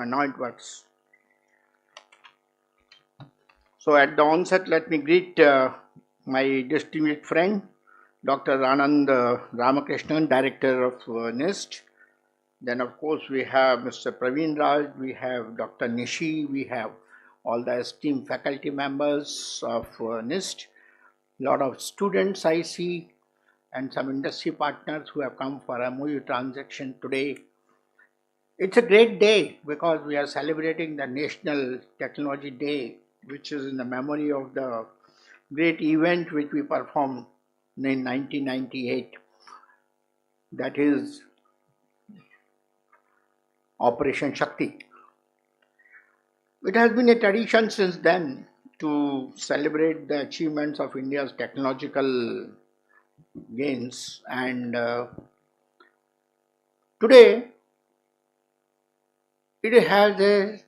Now it works. So at the onset, let me greet my distinguished friend, Dr. Anand Ramakrishnan, Director of NIST. Then of course we have Mr. Praveen Raj, we have Dr. Nishi, we have all the esteemed faculty members of NIST, a lot of students I see, and some industry partners who have come for a MOU transaction today. It's a great day because we are celebrating the National Technology Day, which is in the memory of the great event which we performed in 1998. That is Operation Shakti. It has been a tradition since then to celebrate the achievements of India's technological gains, and today it has a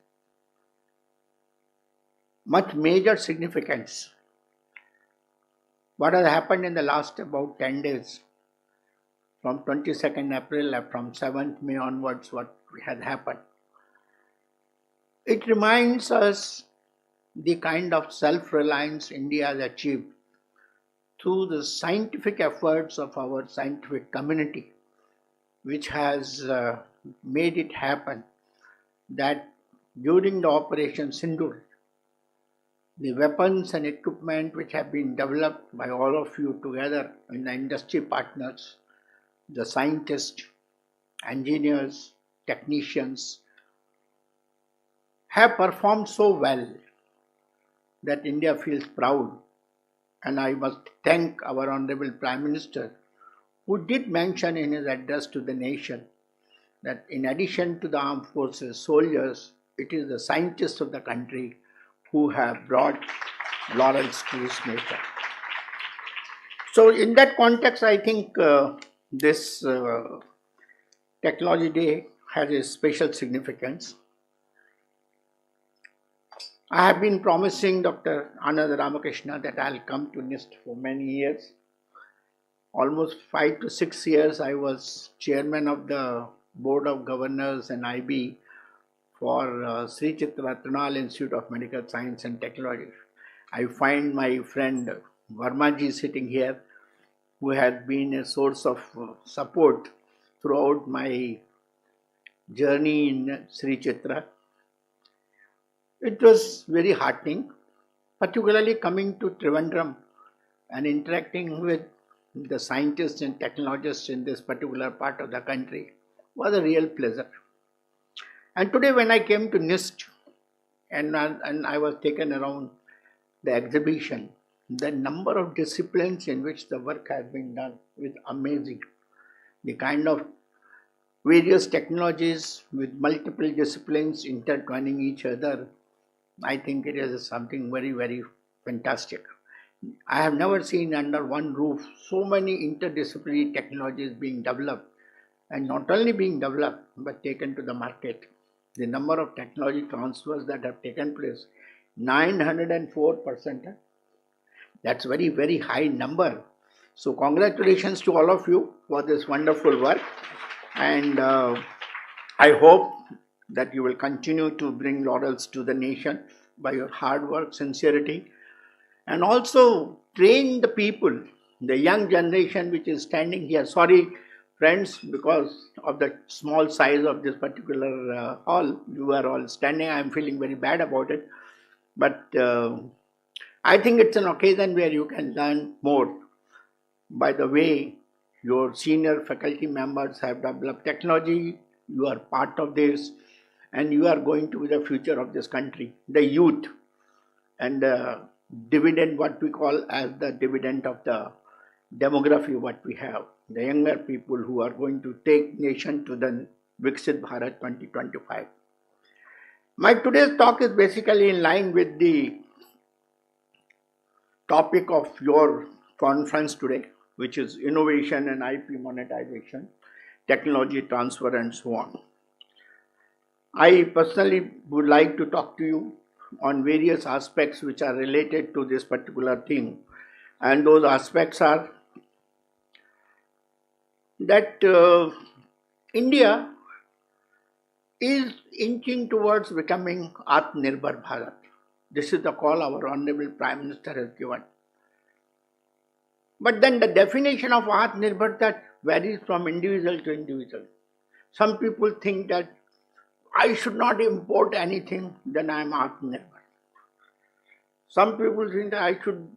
much major significance. What has happened in the last about 10 days, from 22nd April and from 7th May onwards, what has happened. It reminds us the kind of self-reliance India has achieved through the scientific efforts of our scientific community, which has made it happen that during the Operation Sindoor, the weapons and equipment which have been developed by all of you together in the industry partners, the scientists, engineers, technicians, have performed so well that India feels proud. And I must thank our Honorable Prime Minister, who did mention in his address to the nation that in addition to the armed forces, soldiers, it is the scientists of the country who have brought laurels to his nation. So in that context, I think this Technology Day has a special significance. I have been promising Dr. Anand Ramakrishna that I'll come to NIST for many years. Almost 5 to 6 years I was chairman of the Board of Governors and IB for Sri Chitra Trunal Institute of Medical Science and Technology. I find my friend Vermaji sitting here, who has been a source of support throughout my journey in Sri Chitra. It was very heartening, particularly coming to Trivandrum and interacting with the scientists and technologists in this particular part of the country was a real pleasure. And today when I came to NIST and I was taken around the exhibition, the number of disciplines in which the work has been done is amazing. The kind of various technologies with multiple disciplines intertwining each other, I think it is something very, very fantastic. I have never seen under one roof so many interdisciplinary technologies being developed and not only being developed but taken to the market. The number of technology transfers that have taken place, 904%. That's very, very high number. So congratulations to all of you for this wonderful work, and I hope that you will continue to bring laurels to the nation by your hard work, sincerity, and also train the people, the young generation which is standing here. Sorry friends, because of the small size of this particular hall, you are all standing. I am feeling very bad about it, but I think it's an occasion where you can learn more by the way your senior faculty members have developed technology. You are part of this, and you are going to be the future of this country, the youth, and the dividend, what we call as the dividend of the demography what we have, the younger people who are going to take nation to the Viksit Bharat 2025. My today's talk is basically in line with the topic of your conference today, which is innovation and IP monetization, technology transfer, and so on. I personally would like to talk to you on various aspects which are related to this particular thing, and those aspects are that India is inching towards becoming Atmanirbhar Bharat. This is the call our Honorable Prime Minister has given. But then the definition of Atmanirbharta varies from individual to individual. Some people think that I should not import anything, then I am Atmanirbhar. Some people think that I should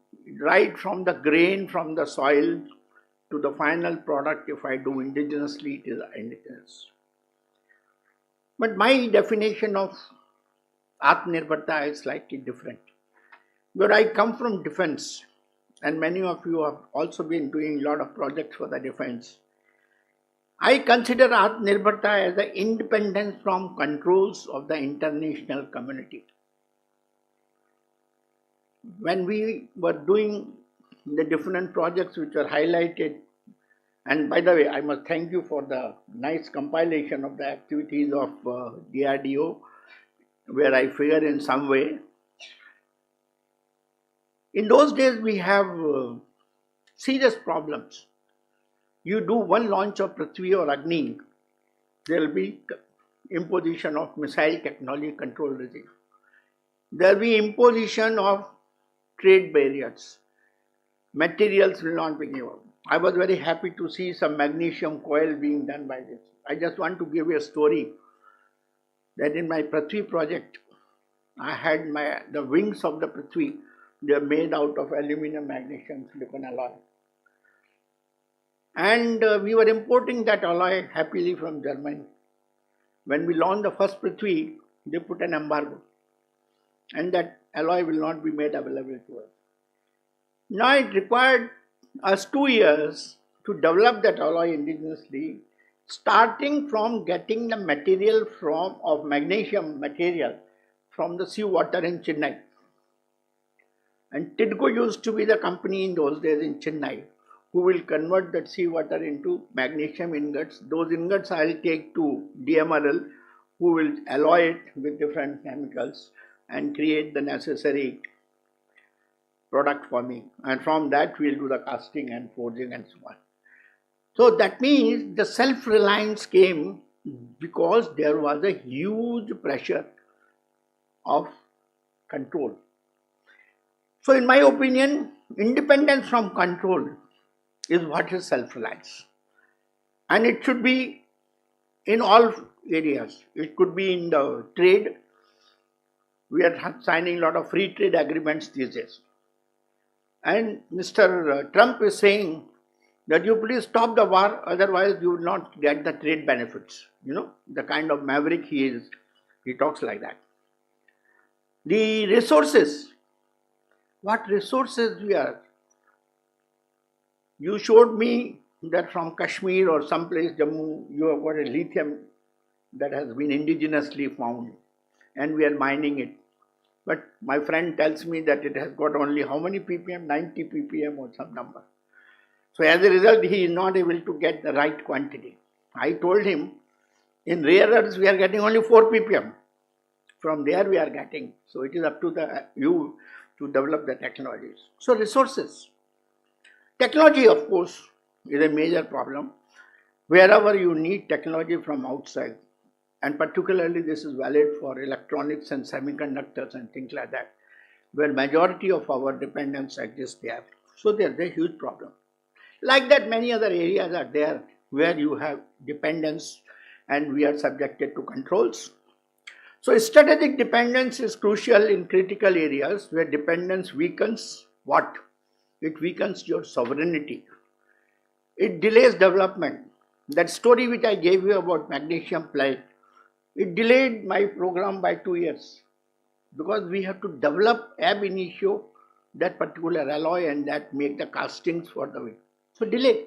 right from the grain, from the soil to the final product. If I do indigenously, it is indigenous. But my definition of Atmanirbharta is slightly different. Where I come from defense, and many of you have also been doing a lot of projects for the defense. I consider Atmanirbharta as the independence from controls of the international community. When we were doing the different projects which were highlighted, and by the way, I must thank you for the nice compilation of the activities of DRDO, where I figure in some way. In those days, we have serious problems. You do one launch of Prithvi or Agni, there will be imposition of missile technology control regime. There will be imposition of trade barriers. Materials will not be given. I was very happy to see some magnesium coil being done by this. I just want to give you a story that in my Prithvi project, I had the wings of the Prithvi. They are made out of aluminum, magnesium, silicon alloy. And we were importing that alloy happily from Germany. When we launched the first Prithvi, they put an embargo. And that alloy will not be made available to us. Now it required us 2 years to develop that alloy indigenously, starting from getting the material of magnesium material from the seawater in Chennai. And Tidco used to be the company in those days in Chennai who will convert that seawater into magnesium ingots. Those ingots I will take to DMRL, who will alloy it with different chemicals and create the necessary product for me. And from that we will do the casting and forging and so on. So that means the self-reliance came because there was a huge pressure of control. So in my opinion, independence from control is what is self-reliance. And it should be in all areas. It could be in the trade. We are signing a lot of free trade agreements these days. And Mr. Trump is saying that you please stop the war, otherwise you will not get the trade benefits. You know, the kind of maverick he is, he talks like that. The resources. What resources we are? You showed me that from Kashmir or someplace, Jammu, you have got a lithium that has been indigenously found and we are mining it. But my friend tells me that it has got only how many ppm? 90 ppm or some number. So as a result, he is not able to get the right quantity. I told him, in rare earths we are getting only 4 ppm. From there we are getting. So it is up to you to develop the technologies. So resources. Technology, of course, is a major problem. Wherever you need technology from outside, and particularly this is valid for electronics and semiconductors and things like that, where majority of our dependence exists there. So there is a huge problem. Like that, many other areas are there where you have dependence and we are subjected to controls. So strategic dependence is crucial in critical areas where dependence weakens what? It weakens your sovereignty. It delays development. That story which I gave you about magnesium plate, it delayed my program by 2 years because we have to develop ab initio that particular alloy and that make the castings for the way. So delay.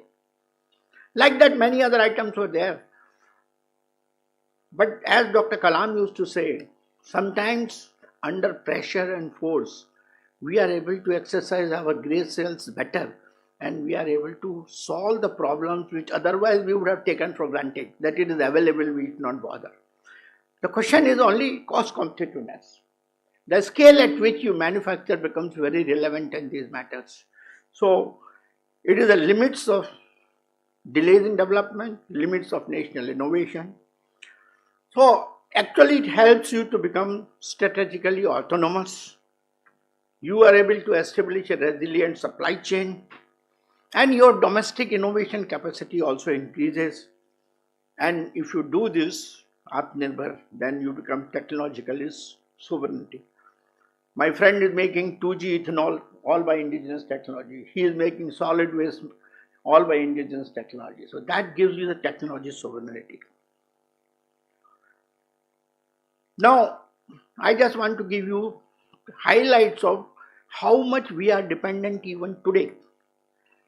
Like that, many other items were there. But as Dr. Kalam used to say, sometimes under pressure and force, we are able to exercise our gray cells better and we are able to solve the problems which otherwise we would have taken for granted. That it is available, we did not bother. The question is only cost competitiveness. The scale at which you manufacture becomes very relevant in these matters. So it is the limits of delays in development, limits of national innovation. So actually it helps you to become strategically autonomous. You are able to establish a resilient supply chain and your domestic innovation capacity also increases. And if you do this, Atmanirbhar, then you become technologically sovereignty. My friend is making 2G ethanol all by indigenous technology. He is making solid waste all by indigenous technology. So that gives you the technology sovereignty. Now, I just want to give you highlights of how much we are dependent even today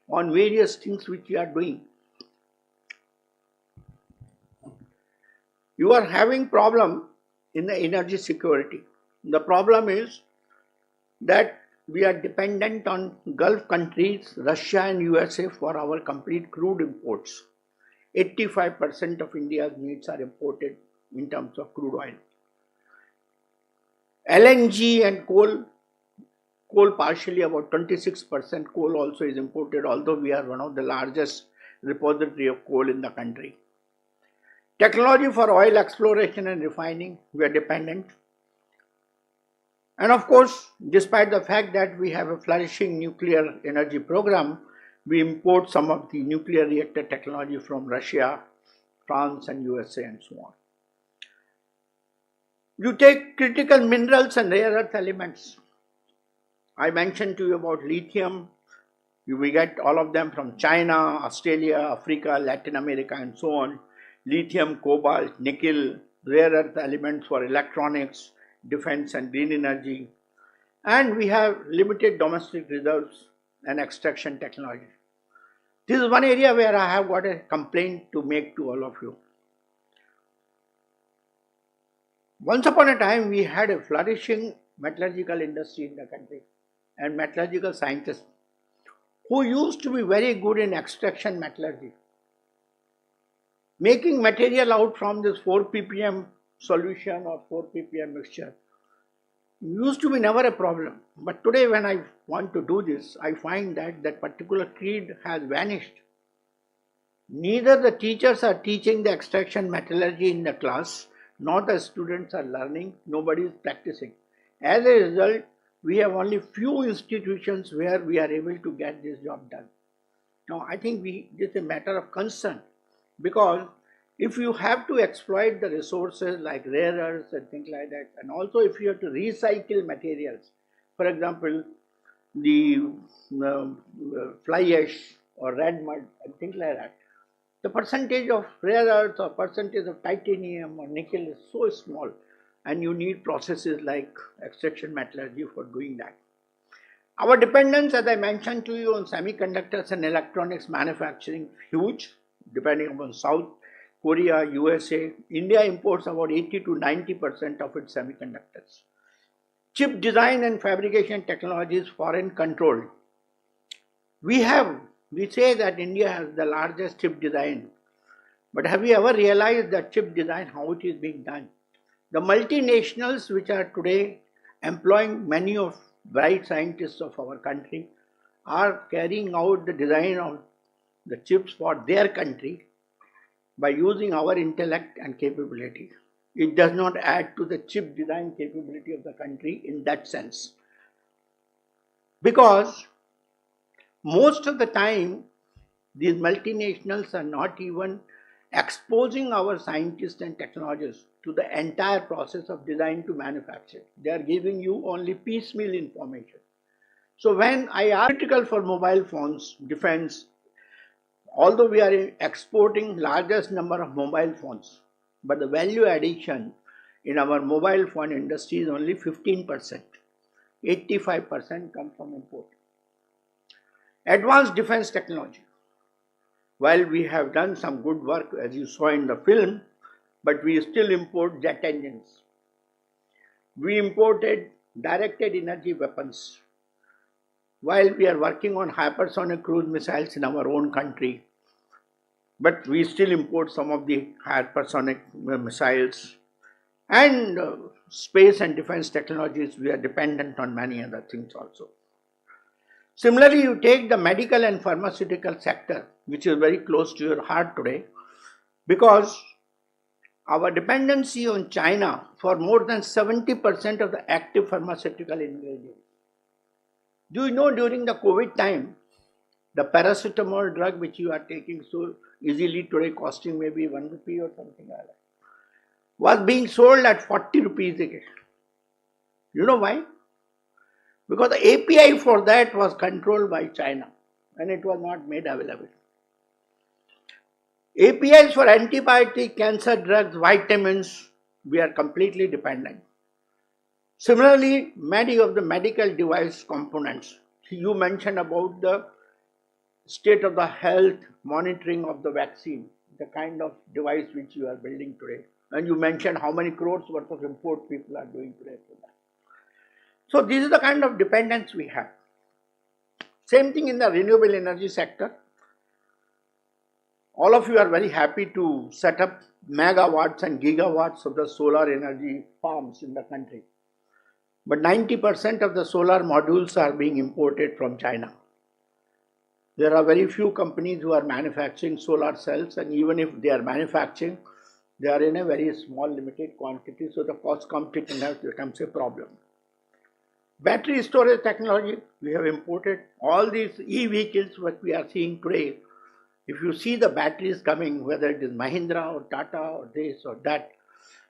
on various things which we are doing. You are having problem in the energy security. The problem is that we are dependent on Gulf countries, Russia and USA for our complete crude imports. 85% of India's needs are imported in terms of crude oil. LNG and coal partially, about 26% coal also is imported, although we are one of the largest repository of coal in the country. Technology for oil exploration and refining, we are dependent. And of course, despite the fact that we have a flourishing nuclear energy program, we import some of the nuclear reactor technology from Russia, France and USA and so on. You take critical minerals and rare earth elements. I mentioned to you about lithium. We get all of them from China, Australia, Africa, Latin America and so on. Lithium, cobalt, nickel, rare earth elements for electronics, defense and green energy. And we have limited domestic reserves and extraction technology. This is one area where I have got a complaint to make to all of you. Once upon a time, we had a flourishing metallurgical industry in the country and metallurgical scientists who used to be very good in extraction metallurgy. Making material out from this 4 ppm solution or 4 ppm mixture used to be never a problem. But today when I want to do this, I find that that particular creed has vanished. Neither the teachers are teaching the extraction metallurgy in the class, nor the students are learning, nobody is practicing. As a result, we have only few institutions where we are able to get this job done. Now, I think this is a matter of concern, because if you have to exploit the resources like rare earths and things like that, and also if you have to recycle materials, for example, the fly ash or red mud and things like that, the percentage of rare earths or percentage of titanium or nickel is so small, and you need processes like extraction metallurgy for doing that. Our dependence, as I mentioned to you, on semiconductors and electronics manufacturing, huge, depending upon South Korea, USA. India imports about 80 to 90% of its semiconductors. Chip design and fabrication technology is foreign controlled. We say that India has the largest chip design, But have you ever realized that chip design, how it is being done? The multinationals which are today employing many of bright scientists of our country are carrying out the design of the chips for their country by using our intellect and capability. It does not add to the chip design capability of the country in that sense. Because most of the time, these multinationals are not even exposing our scientists and technologists to the entire process of design to manufacture. They are giving you only piecemeal information. So when I ask critical for mobile phones, defense, although we are exporting largest number of mobile phones, but the value addition in our mobile phone industry is only 15%. 85% comes from import. Advanced defense technology. While we have done some good work, as you saw in the film, but we still import jet engines. We imported directed energy weapons. While we are working on hypersonic cruise missiles in our own country, but we still import some of the hypersonic missiles and space and defense technologies. We are dependent on many other things also. Similarly, you take the medical and pharmaceutical sector, which is very close to your heart today, because our dependency on China for more than 70% of the active pharmaceutical ingredients. Do you know during the COVID time, the paracetamol drug which you are taking so easily today, costing maybe 1 rupee or something like that, was being sold at 40 rupees again. You know why? Because the API for that was controlled by China and it was not made available. APIs for antibiotic, cancer drugs, vitamins, we are completely dependent. Similarly, many of the medical device components. You mentioned about the state of the health monitoring of the vaccine, the kind of device which you are building today. And you mentioned how many crores worth of import people are doing today for that. So this is the kind of dependence we have. Same thing in the renewable energy sector. All of you are very happy to set up megawatts and gigawatts of the solar energy farms in the country. But 90% of the solar modules are being imported from China. There are very few companies who are manufacturing solar cells, and even if they are manufacturing, they are in a very small limited quantity, so the cost competitiveness becomes a problem. Battery storage technology, we have imported all these e-vehicles what we are seeing today. If you see the batteries coming, whether it is Mahindra or Tata or this or that,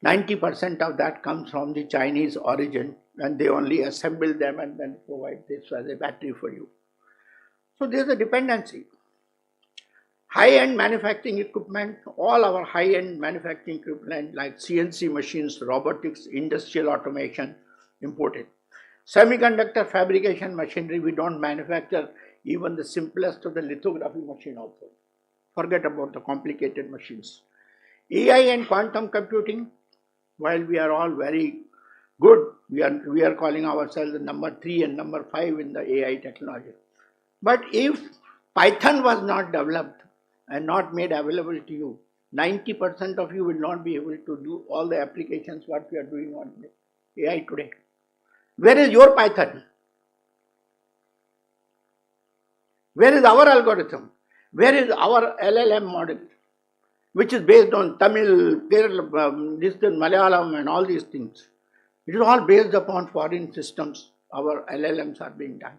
90% of that comes from the Chinese origin, and they only assemble them and then provide this as a battery for you. So there is a dependency. High-end manufacturing equipment, all our high-end manufacturing equipment like CNC machines, robotics, industrial automation, imported. Semiconductor fabrication machinery, we don't manufacture even the simplest of the lithography machine also. Forget about the complicated machines. AI and quantum computing, while we are all very good, we are calling ourselves the number 3 and number 5 in the AI technology. But if Python was not developed and not made available to you, 90% of you will not be able to do all the applications what we are doing on AI today. Where is your Python? Where is our algorithm? Where is our LLM model, which is based on Tamil, Kerala, Malayalam and all these things? It is all based upon foreign systems. Our LLMs are being done.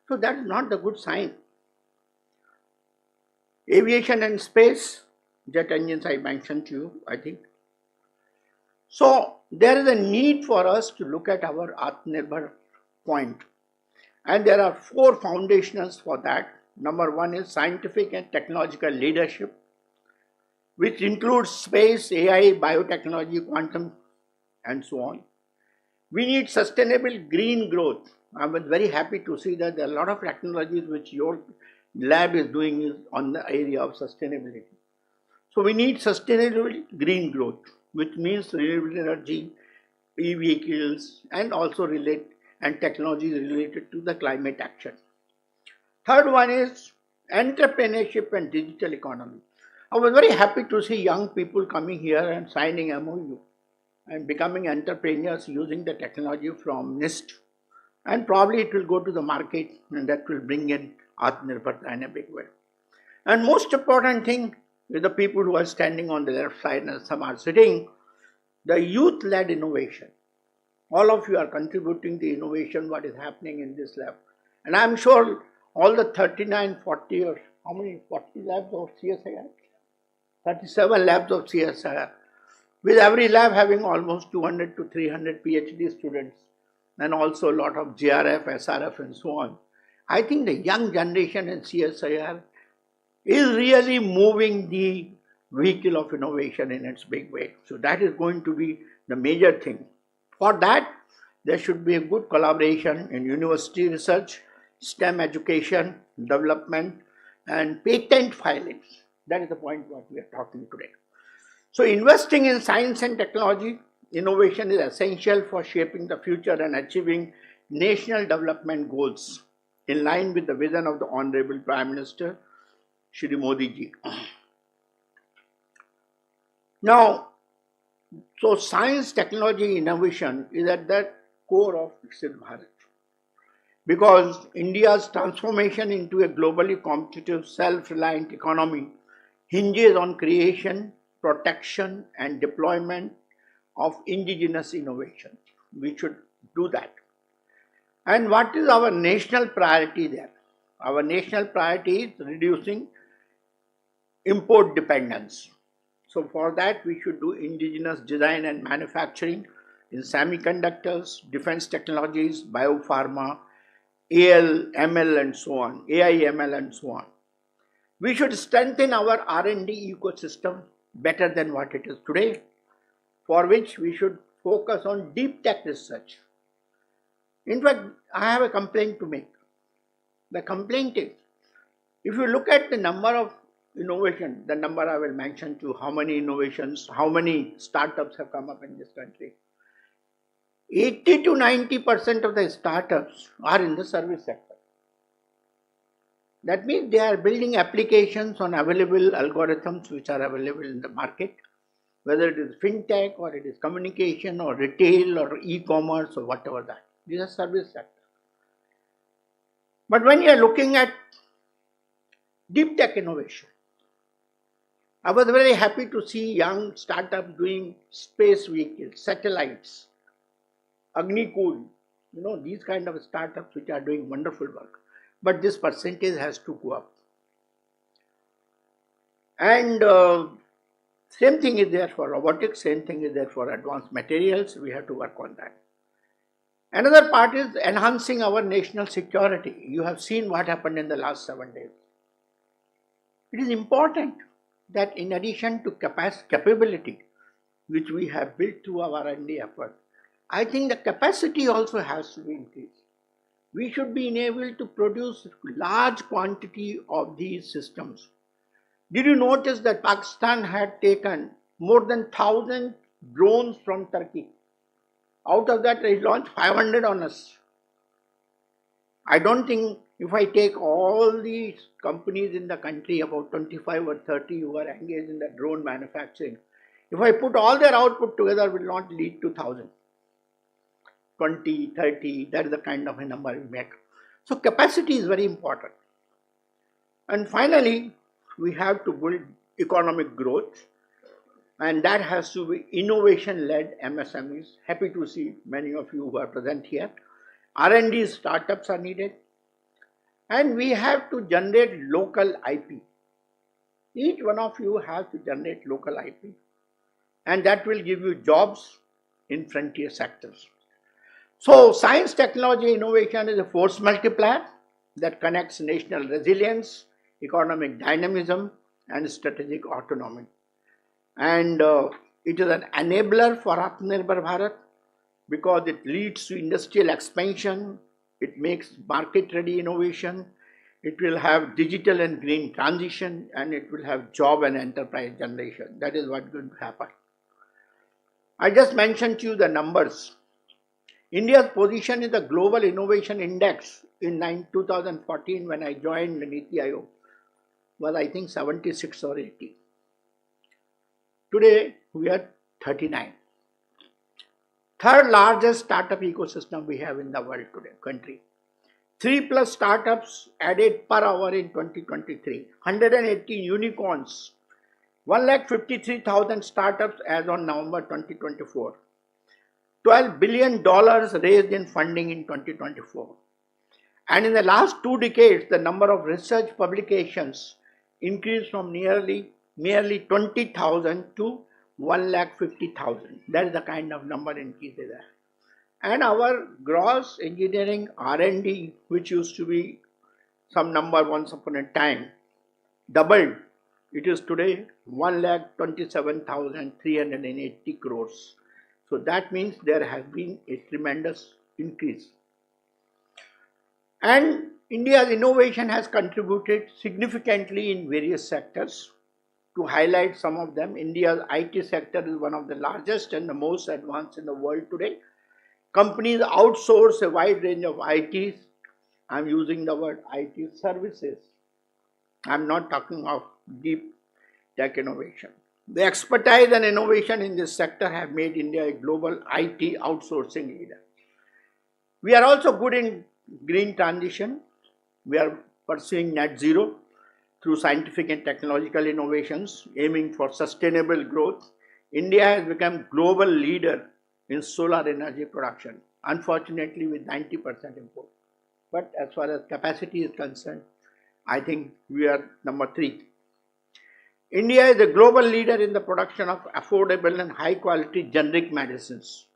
So that is not the good sign. Aviation and space, jet engines I mentioned to you, I think. So there is a need for us to look at our Atmanirbhar point. And there are 4 foundationals for that. Number 1 is scientific and technological leadership, which includes space, AI, biotechnology, quantum, and so on. We need sustainable green growth. I was very happy to see that there are a lot of technologies which your lab is doing on the area of sustainability. So we need sustainable green growth, which means renewable energy, e-vehicles, and also technologies related to the climate action. Third one is entrepreneurship and digital economy. I was very happy to see young people coming here and signing MOU and becoming entrepreneurs using the technology from NIST. And probably it will go to the market and that will bring in Atmanirbharta in a big way. And most important thing is the people who are standing on the left side and some are sitting, the youth-led innovation. All of you are contributing the innovation, what is happening in this lab. And I'm sure all the 39, 40 or how many, 40 labs of CSIR? 37 labs of CSIR. With every lab having almost 200 to 300 PhD students and also a lot of JRF, SRF and so on. I think the young generation in CSIR is really moving the vehicle of innovation in its big way. So that is going to be the major thing. For that, there should be a good collaboration in university research, STEM education, development, and patent filings. That is the point what we are talking today. So investing in science and technology, innovation is essential for shaping the future and achieving national development goals in line with the vision of the Honorable Prime Minister, Shri Modi ji. Now, so science, technology, innovation is at the core of Viksit Bharat. Because India's transformation into a globally competitive, self-reliant economy hinges on creation, protection and deployment of indigenous innovation. We should do that. And what is our national priority there? Our national priority is reducing import dependence. So for that we should do indigenous design and manufacturing in semiconductors, defense technologies, biopharma, AL, ML and so on, AI, ML and so on. We should strengthen our R&D ecosystem better than what it is today, for which we should focus on deep tech research. In fact, I have a complaint to make. The complaint is, if you look at the number of innovation, the number I will mention to how many innovations, how many startups have come up in this country. 80 to 90% of the startups are in the service sector. That means they are building applications on available algorithms which are available in the market, whether it is fintech or it is communication or retail or e-commerce or whatever that. These are service sector. But when you are looking at deep tech innovation, I was very happy to see young startups doing space vehicles, satellites, Agni-Cool, these kind of startups which are doing wonderful work. But this percentage has to go up. And same thing is there for robotics, same thing is there for advanced materials. We have to work on that. Another part is enhancing our national security. You have seen what happened in the last 7 days. It is important that in addition to capability, which we have built through our R&D effort, I think the capacity also has to be increased. We should be enabled to produce large quantity of these systems. Did you notice that Pakistan had taken more than 1,000 drones from Turkey? Out of that, they launched 500 on us. I don't think if I take all these companies in the country, about 25 or 30 who are engaged in the drone manufacturing, if I put all their output together, will not lead to 1,000. 20, 30, that is the kind of a number we make. So capacity is very important. And finally, we have to build economic growth, and that has to be innovation-led MSMEs. Happy to see many of you who are present here. R&D startups are needed, and we have to generate local IP. Each one of you has to generate local IP, and that will give you jobs in frontier sectors. So science, technology, innovation is a force multiplier that connects national resilience, economic dynamism, and strategic autonomy. And it is an enabler for Atmanirbhar Bharat because it leads to industrial expansion, it makes market-ready innovation, it will have digital and green transition, and it will have job and enterprise generation. That is what is going to happen. I just mentioned to you the numbers. India's position in the Global Innovation Index in 2014 when I joined the Niti Aayog was I think 76 or 80. Today we are 39. Third largest startup ecosystem we have in the world today, country. 3+ startups added per hour in 2023. 180 unicorns. 153,000 startups as on November 2024. $12 billion raised in funding in 2024. And in the last 2 decades, the number of research publications increased from nearly 20,000 to 150,000. That is the kind of number increase there. And our gross engineering R&D, which used to be some number once upon a time, doubled. It is today 1,27,380 crores. So that means there has been a tremendous increase. And India's innovation has contributed significantly in various sectors. To highlight some of them, India's IT sector is one of the largest and the most advanced in the world today. Companies outsource a wide range of ITs. I'm using the word IT services. I'm not talking of deep tech innovation. The expertise and innovation in this sector have made India a global IT outsourcing leader. We are also good in green transition. We are pursuing net zero through scientific and technological innovations, aiming for sustainable growth. India has become global leader in solar energy production, unfortunately with 90% import. But as far as capacity is concerned, I think we are number 3. India is a global leader in the production of affordable and high quality generic medicines.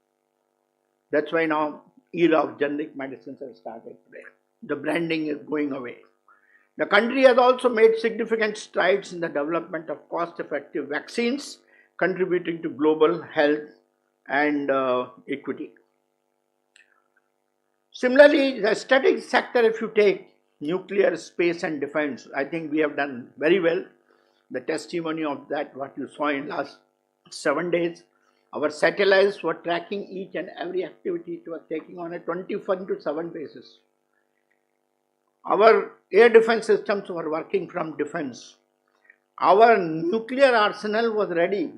That's why now era of generic medicines has started today. The branding is going away. The country has also made significant strides in the development of cost-effective vaccines, contributing to global health and equity. Similarly, the strategic sector, if you take nuclear, space and defense, I think we have done very well. The testimony of that, what you saw in last 7 days, our satellites were tracking each and every activity it was taking on a 24/7 basis. Our air defense systems were working from defense. Our nuclear arsenal was ready.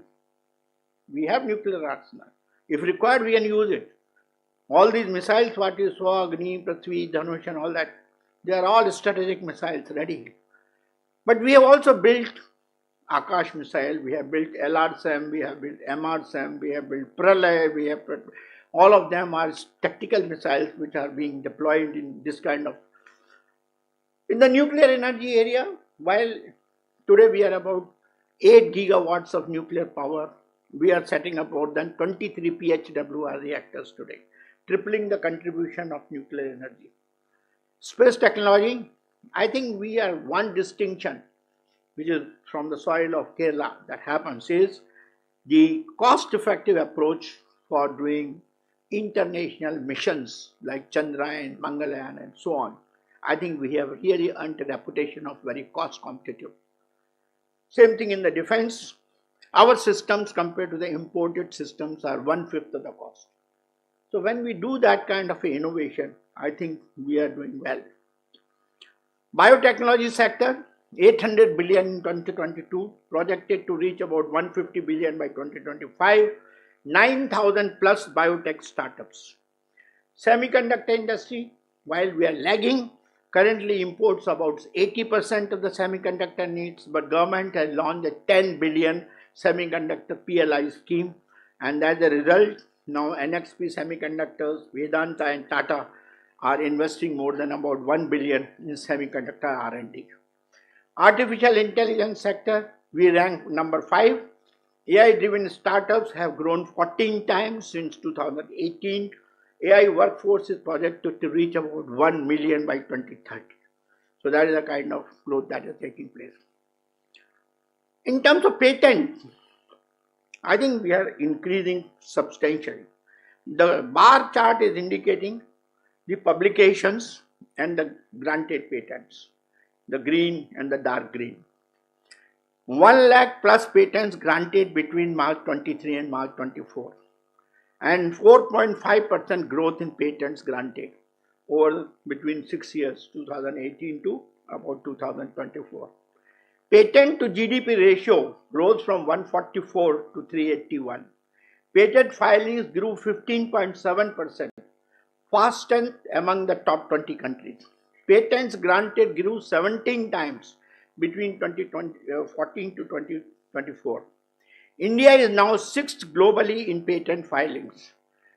We have nuclear arsenal. If required, we can use it. All these missiles, what you saw, Agni, Prithvi, Dhanush and all that, they are all strategic missiles ready. But we have also built Akash missile, we have built LRSAM, we have built MRSAM, we have built Pralay, all of them are tactical missiles which are being deployed in this kind of. In the nuclear energy area, while today we are about 8 gigawatts of nuclear power, we are setting up more than 23 PHWR reactors today, tripling the contribution of nuclear energy. Space technology, I think we are one distinction which is from the soil of Kerala that happens is the cost-effective approach for doing international missions like Chandrayaan, Mangalyaan and so on. I think we have really earned a reputation of very cost competitive. Same thing in the defense. Our systems compared to the imported systems are 1/5 of the cost. So when we do that kind of innovation, I think we are doing well. Biotechnology sector, 800 billion in 2022, projected to reach about 150 billion by 2025, 9,000 plus biotech startups. Semiconductor industry, while we are lagging, currently imports about 80% of the semiconductor needs, but government has launched a 10 billion semiconductor PLI scheme, and as a result, now NXP Semiconductors, Vedanta and Tata are investing more than about 1 billion in semiconductor R&D. Artificial intelligence sector, we rank number 5. AI-driven startups have grown 14 times since 2018. AI workforce is projected to reach about 1 million by 2030. So that is the kind of growth that is taking place. In terms of patent, I think we are increasing substantially. The bar chart is indicating the publications and the granted patents, the green and the dark green. 1 lakh plus patents granted between March 23 and March 24, and 4.5% growth in patents granted over between 6 years, 2018 to about 2024. Patent to GDP ratio rose from 144 to 381. Patent filings grew 15.7%, fastest among the top 20 countries. Patents granted grew 17 times between 2014 to 2024. India is now 6th globally in patent filings.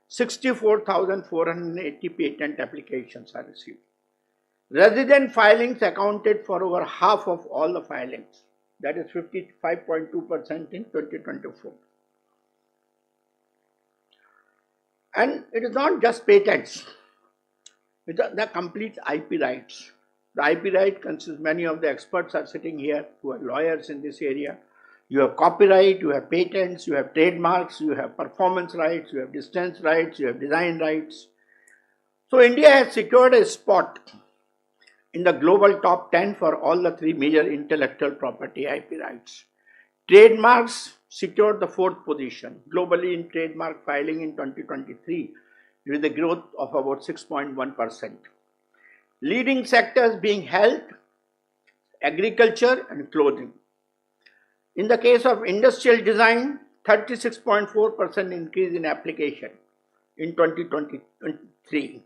64,480 patent applications are received. Resident filings accounted for over half of all the filings, that is 55.2% in 2024. And it is not just patents, it is the complete IP rights. The IP right consists, many of the experts are sitting here who are lawyers in this area. You have copyright, you have patents, you have trademarks, you have performance rights, you have distance rights, you have design rights. So India has secured a spot in the global top 10 for all the three major intellectual property IP rights. Trademarks secured the 4th position globally in trademark filing in 2023 with a growth of about 6.1%. Leading sectors being health, agriculture and clothing. In the case of industrial design, 36.4% increase in application in 2023.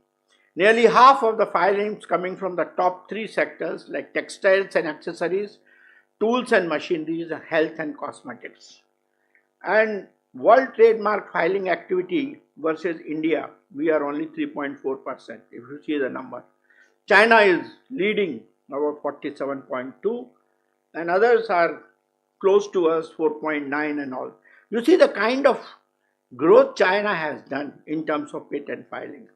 Nearly half of the filings coming from the top 3 sectors like textiles and accessories, tools and machineries, and health and cosmetics. And world trademark filing activity versus India, we are only 3.4% if you see the number. China is leading about 47.2 and others are close to us 4.9 and all. You see the kind of growth China has done in terms of patent filings.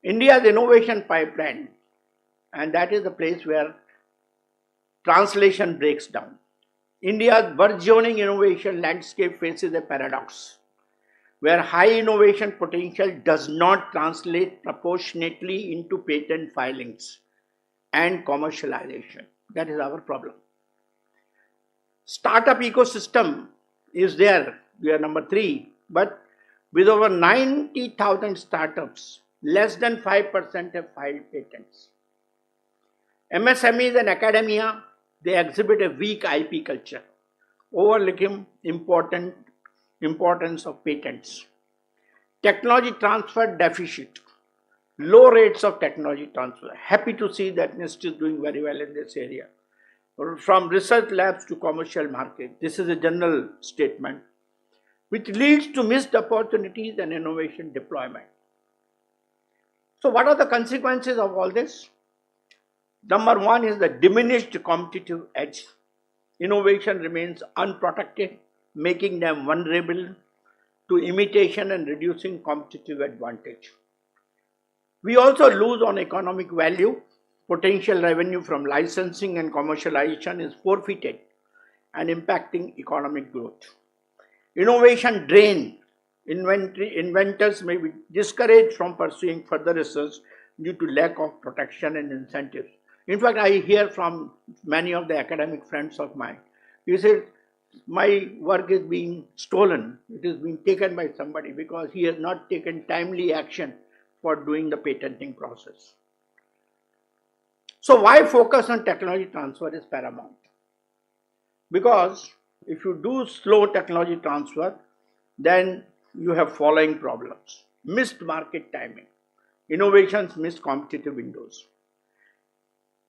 India's innovation pipeline, and that is the place where translation breaks down. India's burgeoning innovation landscape faces a paradox, where high innovation potential does not translate proportionately into patent filings and commercialization. That is our problem. Startup ecosystem is there, we are number 3, but with over 90,000 startups, less than 5% have filed patents. MSMEs and academia, they exhibit a weak IP culture, overlooking importance of patents. Technology transfer deficit, low rates of technology transfer. Happy to see that NIST is doing very well in this area. From research labs to commercial market, this is a general statement, which leads to missed opportunities and innovation deployment. So what are the consequences of all this? Number 1 is the diminished competitive edge. Innovation remains unprotected, making them vulnerable to imitation and reducing competitive advantage. We also lose on economic value. Potential revenue from licensing and commercialization is forfeited and impacting economic growth. Innovation drain. Inventors may be discouraged from pursuing further research due to lack of protection and incentives. In fact, I hear from many of the academic friends of mine, he said, my work is being stolen, it is being taken by somebody because he has not taken timely action for doing the patenting process. So why focus on technology transfer is paramount? Because if you do slow technology transfer, then you have following problems. Missed market timing. Innovations miss competitive windows.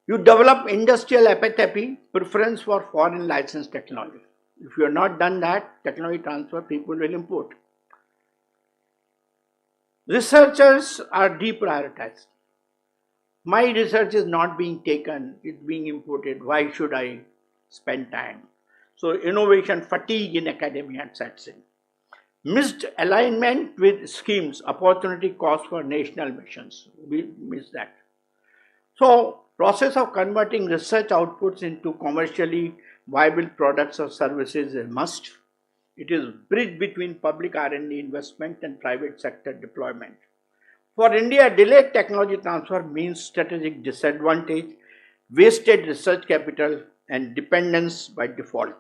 You develop industrial apathy, preference for foreign licensed technology. If you have not done that, technology transfer, people will import. Researchers are deprioritized. My research is not being taken, it's being imported. Why should I spend time? So innovation fatigue in academia sets in. Missed alignment with schemes, opportunity cost for national missions. We miss that. So process of converting research outputs into commercially viable products or services is a must. It is bridge between public R&D investment and private sector deployment. For India, delayed technology transfer means strategic disadvantage, wasted research capital, and dependence by default.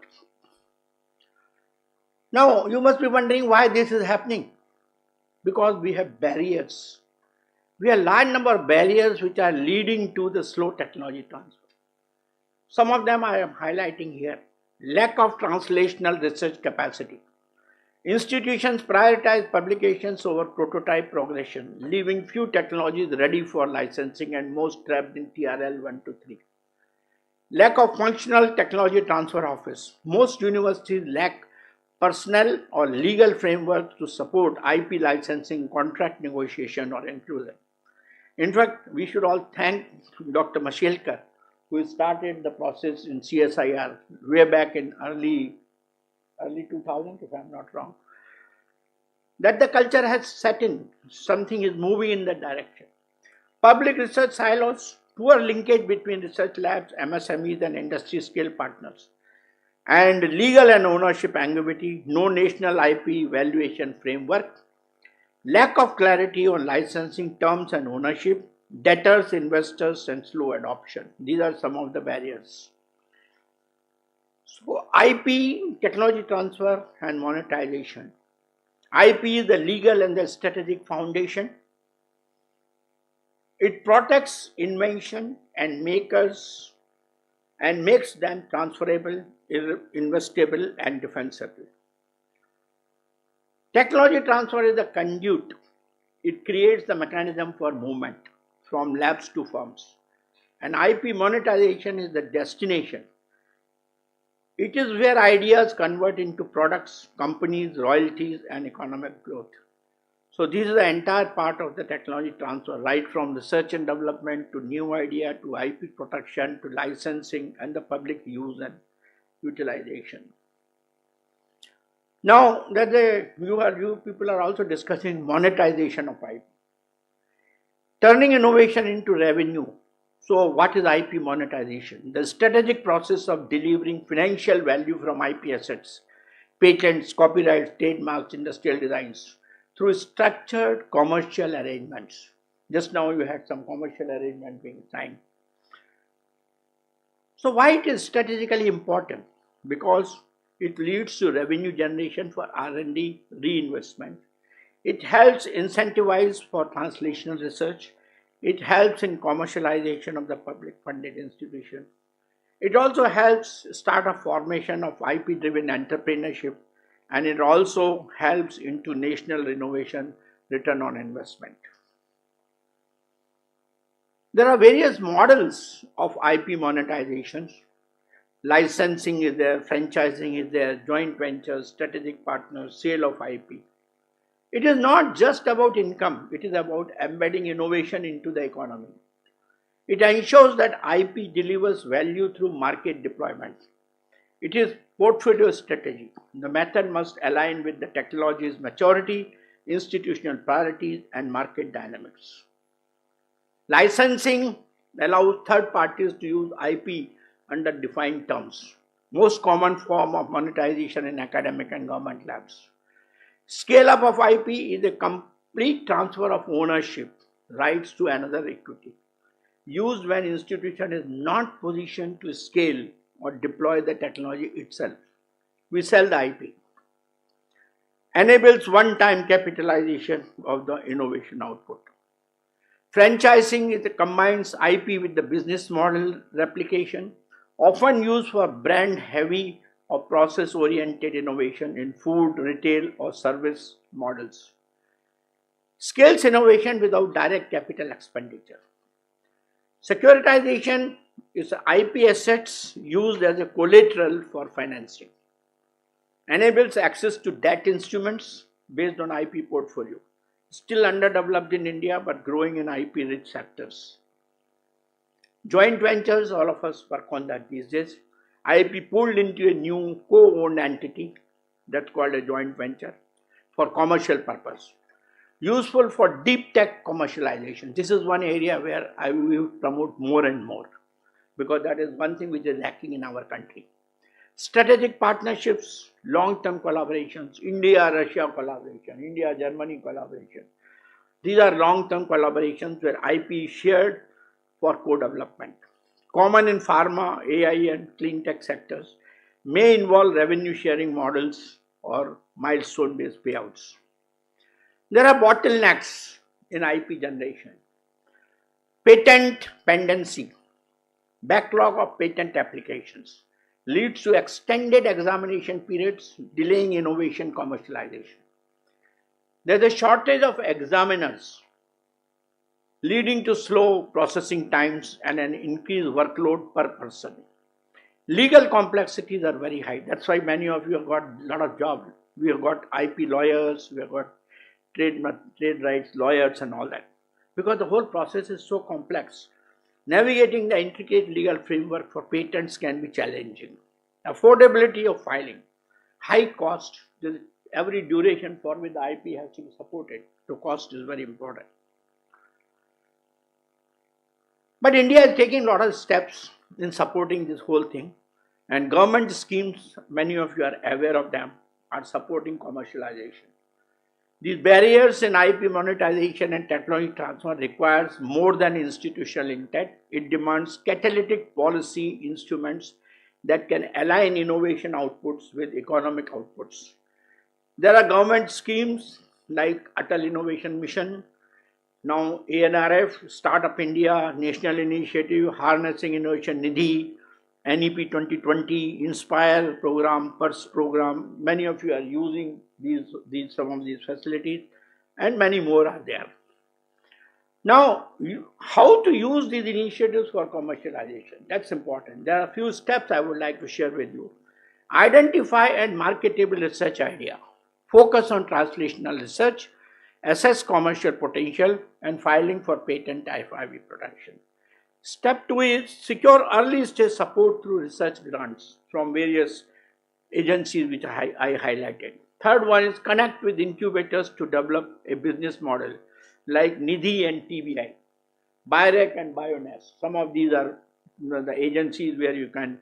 Now, you must be wondering why this is happening. Because we have barriers. We have large number of barriers which are leading to the slow technology transfer. Some of them I am highlighting here. Lack of translational research capacity. Institutions prioritize publications over prototype progression, leaving few technologies ready for licensing and most trapped in TRL 1 to 3. Lack of functional technology transfer office. Most universities lack personnel or legal framework to support IP licensing, contract negotiation or inclusion. In fact, we should all thank Dr. Mashelkar, who started the process in CSIR way back in early 2000, if I'm not wrong. That the culture has set in, something is moving in that direction. Public research silos, poor linkage between research labs, MSMEs and industry scale partners. And legal and ownership ambiguity, no national IP valuation framework, lack of clarity on licensing terms and ownership, debtors, investors and slow adoption. These are some of the barriers. So IP, technology transfer and monetization. IP is the legal and the strategic foundation. It protects invention and makers and makes them transferable, investable and defensible. Technology transfer is the conduit. It creates the mechanism for movement from labs to firms. And IP monetization is the destination. It is where ideas convert into products, companies, royalties and economic growth. So this is the entire part of the technology transfer, right from research and development to new idea to IP protection to licensing and the public use and utilization. Now that you people are also discussing monetization of IP. Turning innovation into revenue. So what is IP monetization? The strategic process of delivering financial value from IP assets, patents, copyrights, trademarks, industrial designs through structured commercial arrangements. Just now you had some commercial arrangement being signed. So why it is strategically important? Because it leads to revenue generation for R&D reinvestment. It helps incentivize for translational research. It helps in commercialization of the public funded institution. It also helps start a formation of IP driven entrepreneurship, and it also helps into national innovation return on investment. There are various models of IP monetizations. Licensing is there, franchising is there, joint ventures, strategic partners, sale of IP. It is not just about income, it is about embedding innovation into the economy. It ensures that IP delivers value through market deployment. It is portfolio strategy. The method must align with the technology's maturity, institutional priorities, and market dynamics. Licensing allows third parties to use IP under defined terms. Most common form of monetization in academic and government labs. Scale up of IP is a complete transfer of ownership rights to another equity, used when institution is not positioned to scale or deploy the technology itself. We sell the IP. Enables one-time capitalization of the innovation output. Franchising is combines IP with the business model replication, often used for brand heavy or process oriented innovation in food, retail or service models. Scales innovation without direct capital expenditure. Securitization is IP assets used as a collateral for financing. Enables access to debt instruments based on IP portfolio. Still underdeveloped in India but growing in IP rich sectors. Joint ventures, all of us work on that these days. IP pulled into a new co-owned entity that's called a joint venture for commercial purpose. Useful for deep tech commercialization. This is one area where I will promote more and more because that is one thing which is lacking in our country. Strategic partnerships, long-term collaborations, India-Russia collaboration, India-Germany collaboration. These are long-term collaborations where IP is shared for co-development. Common in pharma, AI and clean tech sectors, may involve revenue sharing models or milestone-based payouts. There are bottlenecks in IP generation. Patent pendency. backlog of patent applications, leads to extended examination periods, delaying innovation commercialization. There is a shortage of examiners, leading to slow processing times and an increased workload per person. Legal complexities are very high. That's why many of you have got a lot of jobs. We have got IP lawyers, we have got trade rights lawyers and all that. Because the whole process is so complex. Navigating the intricate legal framework for patents can be challenging. Affordability of filing, high cost, every duration for which the IP has to be supported. So cost is very important. But India is taking a lot of steps in supporting this whole thing, and government schemes, many of you are aware of them, are supporting commercialization. These barriers in IP monetization and technology transfer requires more than institutional intent. It demands catalytic policy instruments that can align innovation outputs with economic outputs. There are government schemes like Atal Innovation Mission, now ANRF, Startup India, National Initiative, Harnessing Innovation Nidhi, NEP 2020, Inspire program, PERS program. Many of you are using some of these facilities, and many more are there. Now, how to use these initiatives for commercialization? That's important. There are a few steps I would like to share with you. Identify and marketable research idea. Focus on translational research, assess commercial potential, and filing for patent IP protection. Step 2 is secure early stage support through research grants from various agencies which I highlighted. Third one is connect with incubators to develop a business model like Nidhi and TBI, BIREC and BioNest. Some of these are the agencies where you can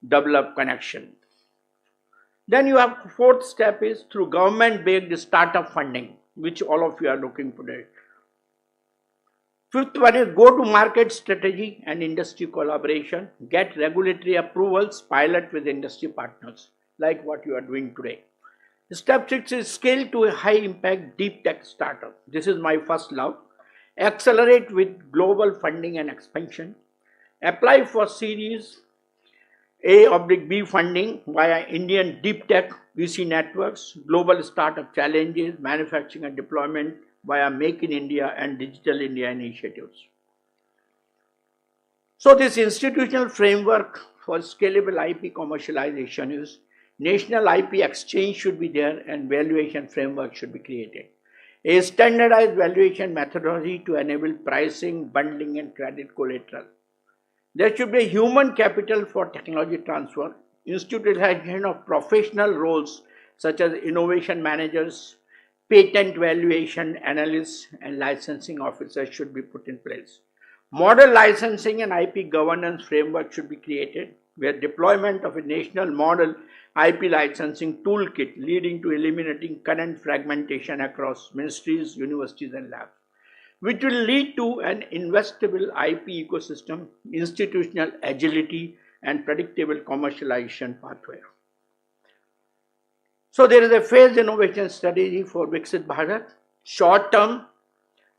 develop connection. Then you have fourth step is through government-based startup funding, which all of you are looking for today. Fifth one is go-to-market strategy and industry collaboration. Get regulatory approvals, pilot with industry partners, like what you are doing today. Step 6 is scale to a high-impact deep tech startup. This is my first love. Accelerate with global funding and expansion. Apply for Series A/B funding via Indian deep tech VC networks, global startup challenges, manufacturing and deployment via Make in India and Digital India initiatives. So this institutional framework for scalable IP commercialization is national IP exchange should be there and valuation framework should be created. A standardized valuation methodology to enable pricing, bundling and credit collateral. There should be a human capital for technology transfer, institutionalization of professional roles such as innovation managers, patent valuation analysts and licensing officers should be put in place. Model licensing and IP governance framework should be created, where deployment of a national model IP licensing toolkit leading to eliminating current fragmentation across ministries, universities and labs, which will lead to an investable IP ecosystem, institutional agility and predictable commercialization pathway. So there is a phased innovation strategy for Viksit Bharat. Short term,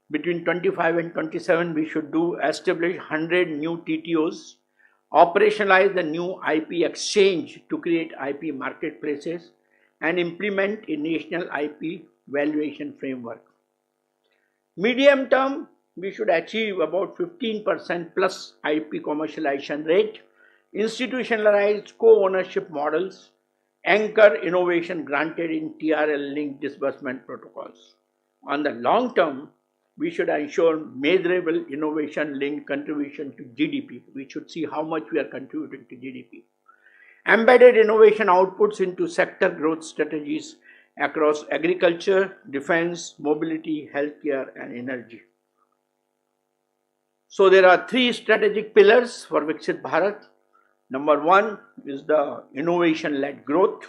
between 25 and 27, we should establish 100 new TTOs, operationalize the new IP exchange to create IP marketplaces, and implement a national IP valuation framework. Medium term, we should achieve about 15% plus IP commercialization rate, institutionalized co-ownership models, anchor innovation granted in TRL-linked disbursement protocols. On the long term, we should ensure measurable innovation-linked contribution to GDP. We should see how much we are contributing to GDP. Embedded innovation outputs into sector growth strategies across agriculture, defense, mobility, healthcare, and energy. So there are 3 strategic pillars for Viksit Bharat. Number 1 is the innovation-led growth,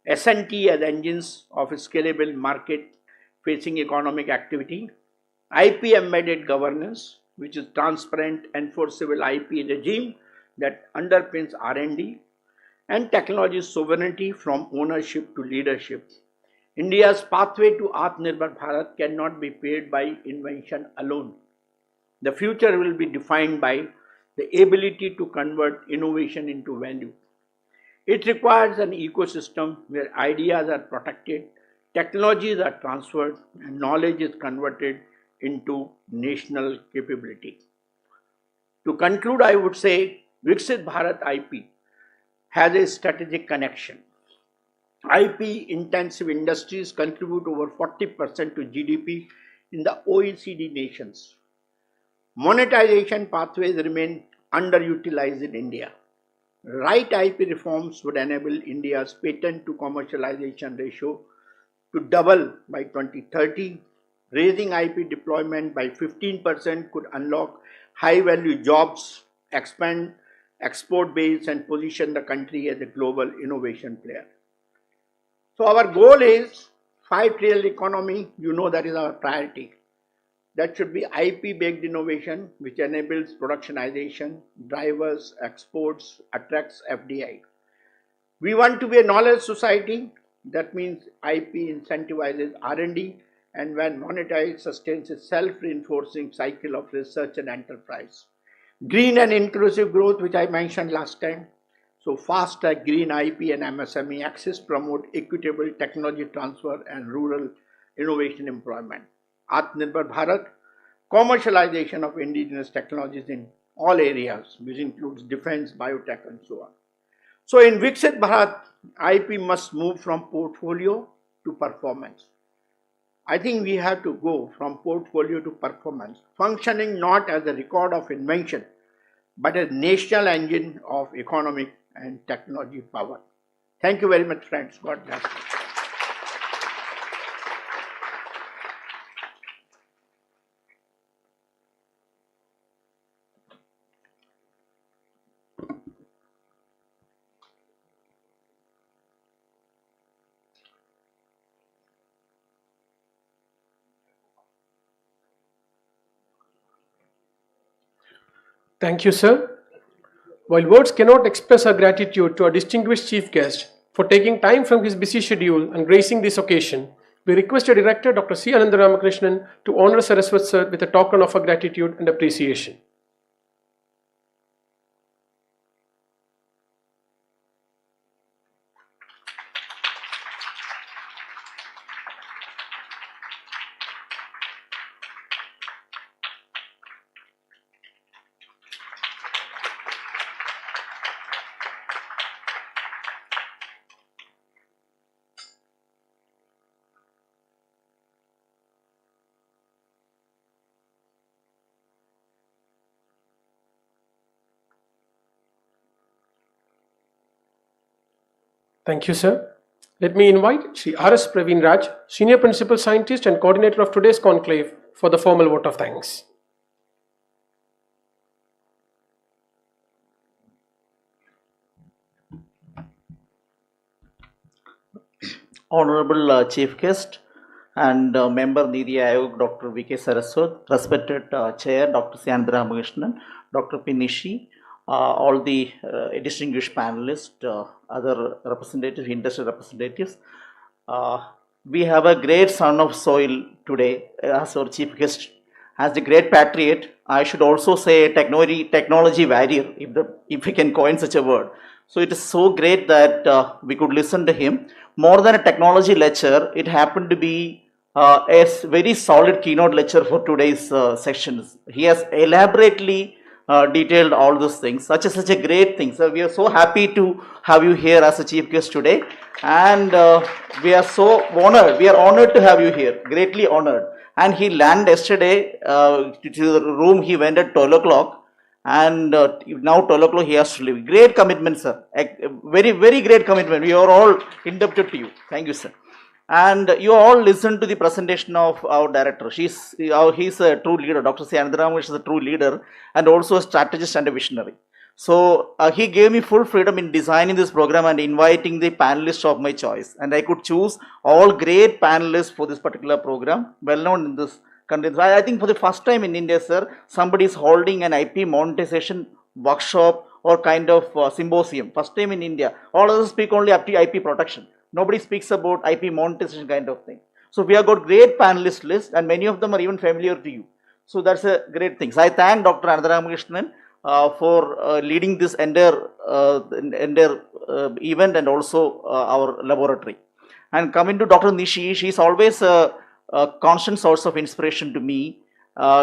S&T as engines of a scalable market-facing economic activity, IP embedded governance, which is transparent, enforceable IP regime that underpins R&D, and technology sovereignty from ownership to leadership. India's pathway to Atmanirbhar Bharat cannot be paved by invention alone. The future will be defined by the ability to convert innovation into value. It requires an ecosystem where ideas are protected, technologies are transferred, and knowledge is converted into national capability. To conclude, I would say Viksit Bharat IP has a strategic connection. IP intensive industries contribute over 40% to GDP in the OECD nations. Monetization pathways remain underutilized in India. Right IP reforms would enable India's patent to commercialization ratio to double by 2030. Raising IP deployment by 15% could unlock high-value jobs, expand export base, and position the country as a global innovation player. So our goal is 5 trillion economy. You know that is our priority. That should be IP-based innovation, which enables productionization, drivers, exports, attracts FDI. We want to be a knowledge society. That means IP incentivizes R&D, and when monetized, sustains a self-reinforcing cycle of research and enterprise. Green and inclusive growth, which I mentioned last time. So fast-track green IP and MSME access promote equitable technology transfer and rural innovation employment. Atmanirbhar Bharat, commercialization of indigenous technologies in all areas, which includes defense, biotech, and so on. So in Viksit Bharat, IP must move from portfolio to performance. I think we have to go from portfolio to performance, functioning not as a record of invention, but as national engine of economic and technology power. Thank you very much, friends. God bless you. Thank you, sir. While words cannot express our gratitude to our distinguished chief guest for taking time from his busy schedule and gracing this occasion, we request the Director, Dr. C. Ananda Ramakrishnan, to honor Saraswat sir with a token of our gratitude and appreciation. Thank you, sir. Let me invite Shri R.S. Praveen Raj, Senior Principal Scientist and Coordinator of today's conclave, for the formal vote of thanks. Honorable Chief Guest and Member Niti Aayog Dr. V.K. Saraswat, respected Chair Dr. C. Ananda Ramakrishnan, Dr. P. Nishi, all the distinguished panelists, other representatives, industry representatives. We have a great son of soil today as our chief guest. As the great patriot, I should also say technology warrior, if we can coin such a word. So it is so great that we could listen to him. More than a technology lecture, it happened to be a very solid keynote lecture for today's sessions. He has elaborately detailed all those things. Such a great thing. So we are so happy to have you here as a chief guest today, and we are so honored. We are honored to have you here. Greatly honored. And he landed yesterday to the room. He went at 12 o'clock, and now 12 o'clock he has to leave. Great commitment, sir. Very great commitment. We are all indebted to you. Thank you, sir. And you all listened to the presentation of our director. He's a true leader. Dr. C. Ananda Ramakrishnan is a true leader and also a strategist and a visionary. So he gave me full freedom in designing this program and inviting the panelists of my choice. And I could choose all great panelists for this particular program, well known in this country. I think for the first time in India, sir, somebody is holding an IP monetization workshop or kind of symposium. First time in India. All of us speak only up to IP protection. Nobody speaks about IP monetization kind of thing. So we have got great panelist list, and many of them are even familiar to you. So that's a great thing. So I thank Dr. Ananda Ramakrishnan for leading this entire event and also our laboratory. And coming to Dr. Nishi, she is always a constant source of inspiration to me.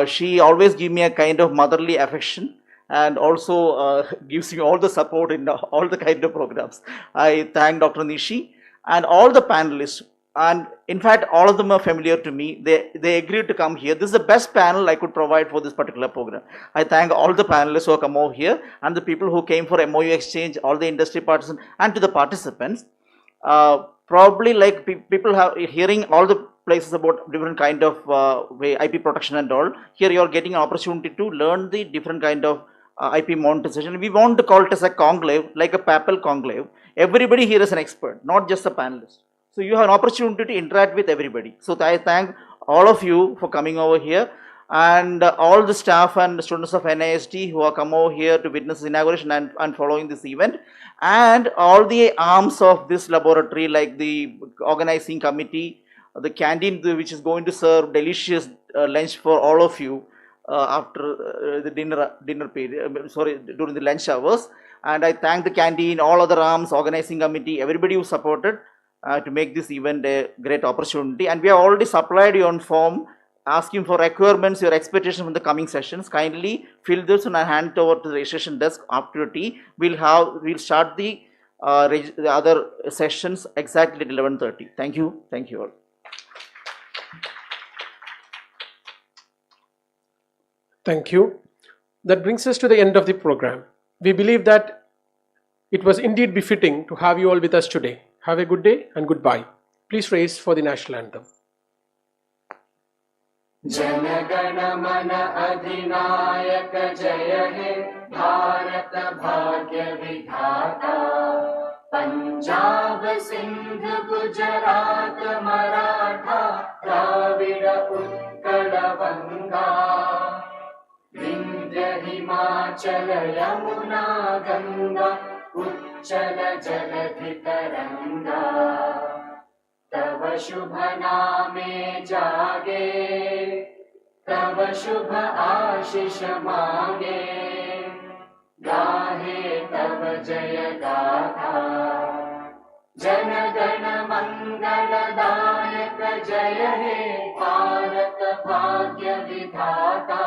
She always gives me a kind of motherly affection and also gives me all the support in all the kind of programs. I thank Dr. Nishi and all the panelists, and in fact all of them are familiar to me. They agreed to come here. This is the best panel I could provide for this particular program. I thank all the panelists who have come over here and the people who came for MOU exchange, all the industry participants, and to the participants. Probably like people have hearing all the places about different kind of way IP protection and all. Here you are getting an opportunity to learn the different kind of IP monetization. We want to call it as a conclave, like a papal conclave. Everybody here is an expert, not just a panelist. So you have an opportunity to interact with everybody. So I thank all of you for coming over here, and all the staff and students of NIST who have come over here to witness the inauguration and following this event, and all the arms of this laboratory like the organizing committee, the canteen which is going to serve delicious lunch for all of you after the dinner period, during the lunch hours. And I thank the canteen, all other arms, organizing committee, everybody who supported to make this event a great opportunity. And we have already supplied you on form asking for requirements, your expectations from the coming sessions. Kindly fill this and hand it over to the registration desk after tea. We'll start the other sessions exactly at 11:30. Thank you all. Thank you. That brings us to the end of the program. We believe that it was indeed befitting to have you all with us today. Have a good day and goodbye. Please raise for the national anthem. जनगण मन अधिनायक जय हे भारत भाग्य विधाता पंजाब सिंध गुजरात मराठा द्राविड़ उत्कल गंगा विंध्य हिमाचल यमुना गंगा उच्चल जलधि तरंगा तव शुभ नामे जागे तव शुभ आशीष मांगे गाहे तव जय गाथा जन गण मंगल दायक जय हे भारत भाग्य विधाता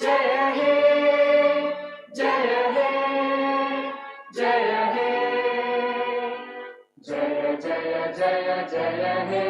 जय हे जय हे जय हे जय जय जय जय हे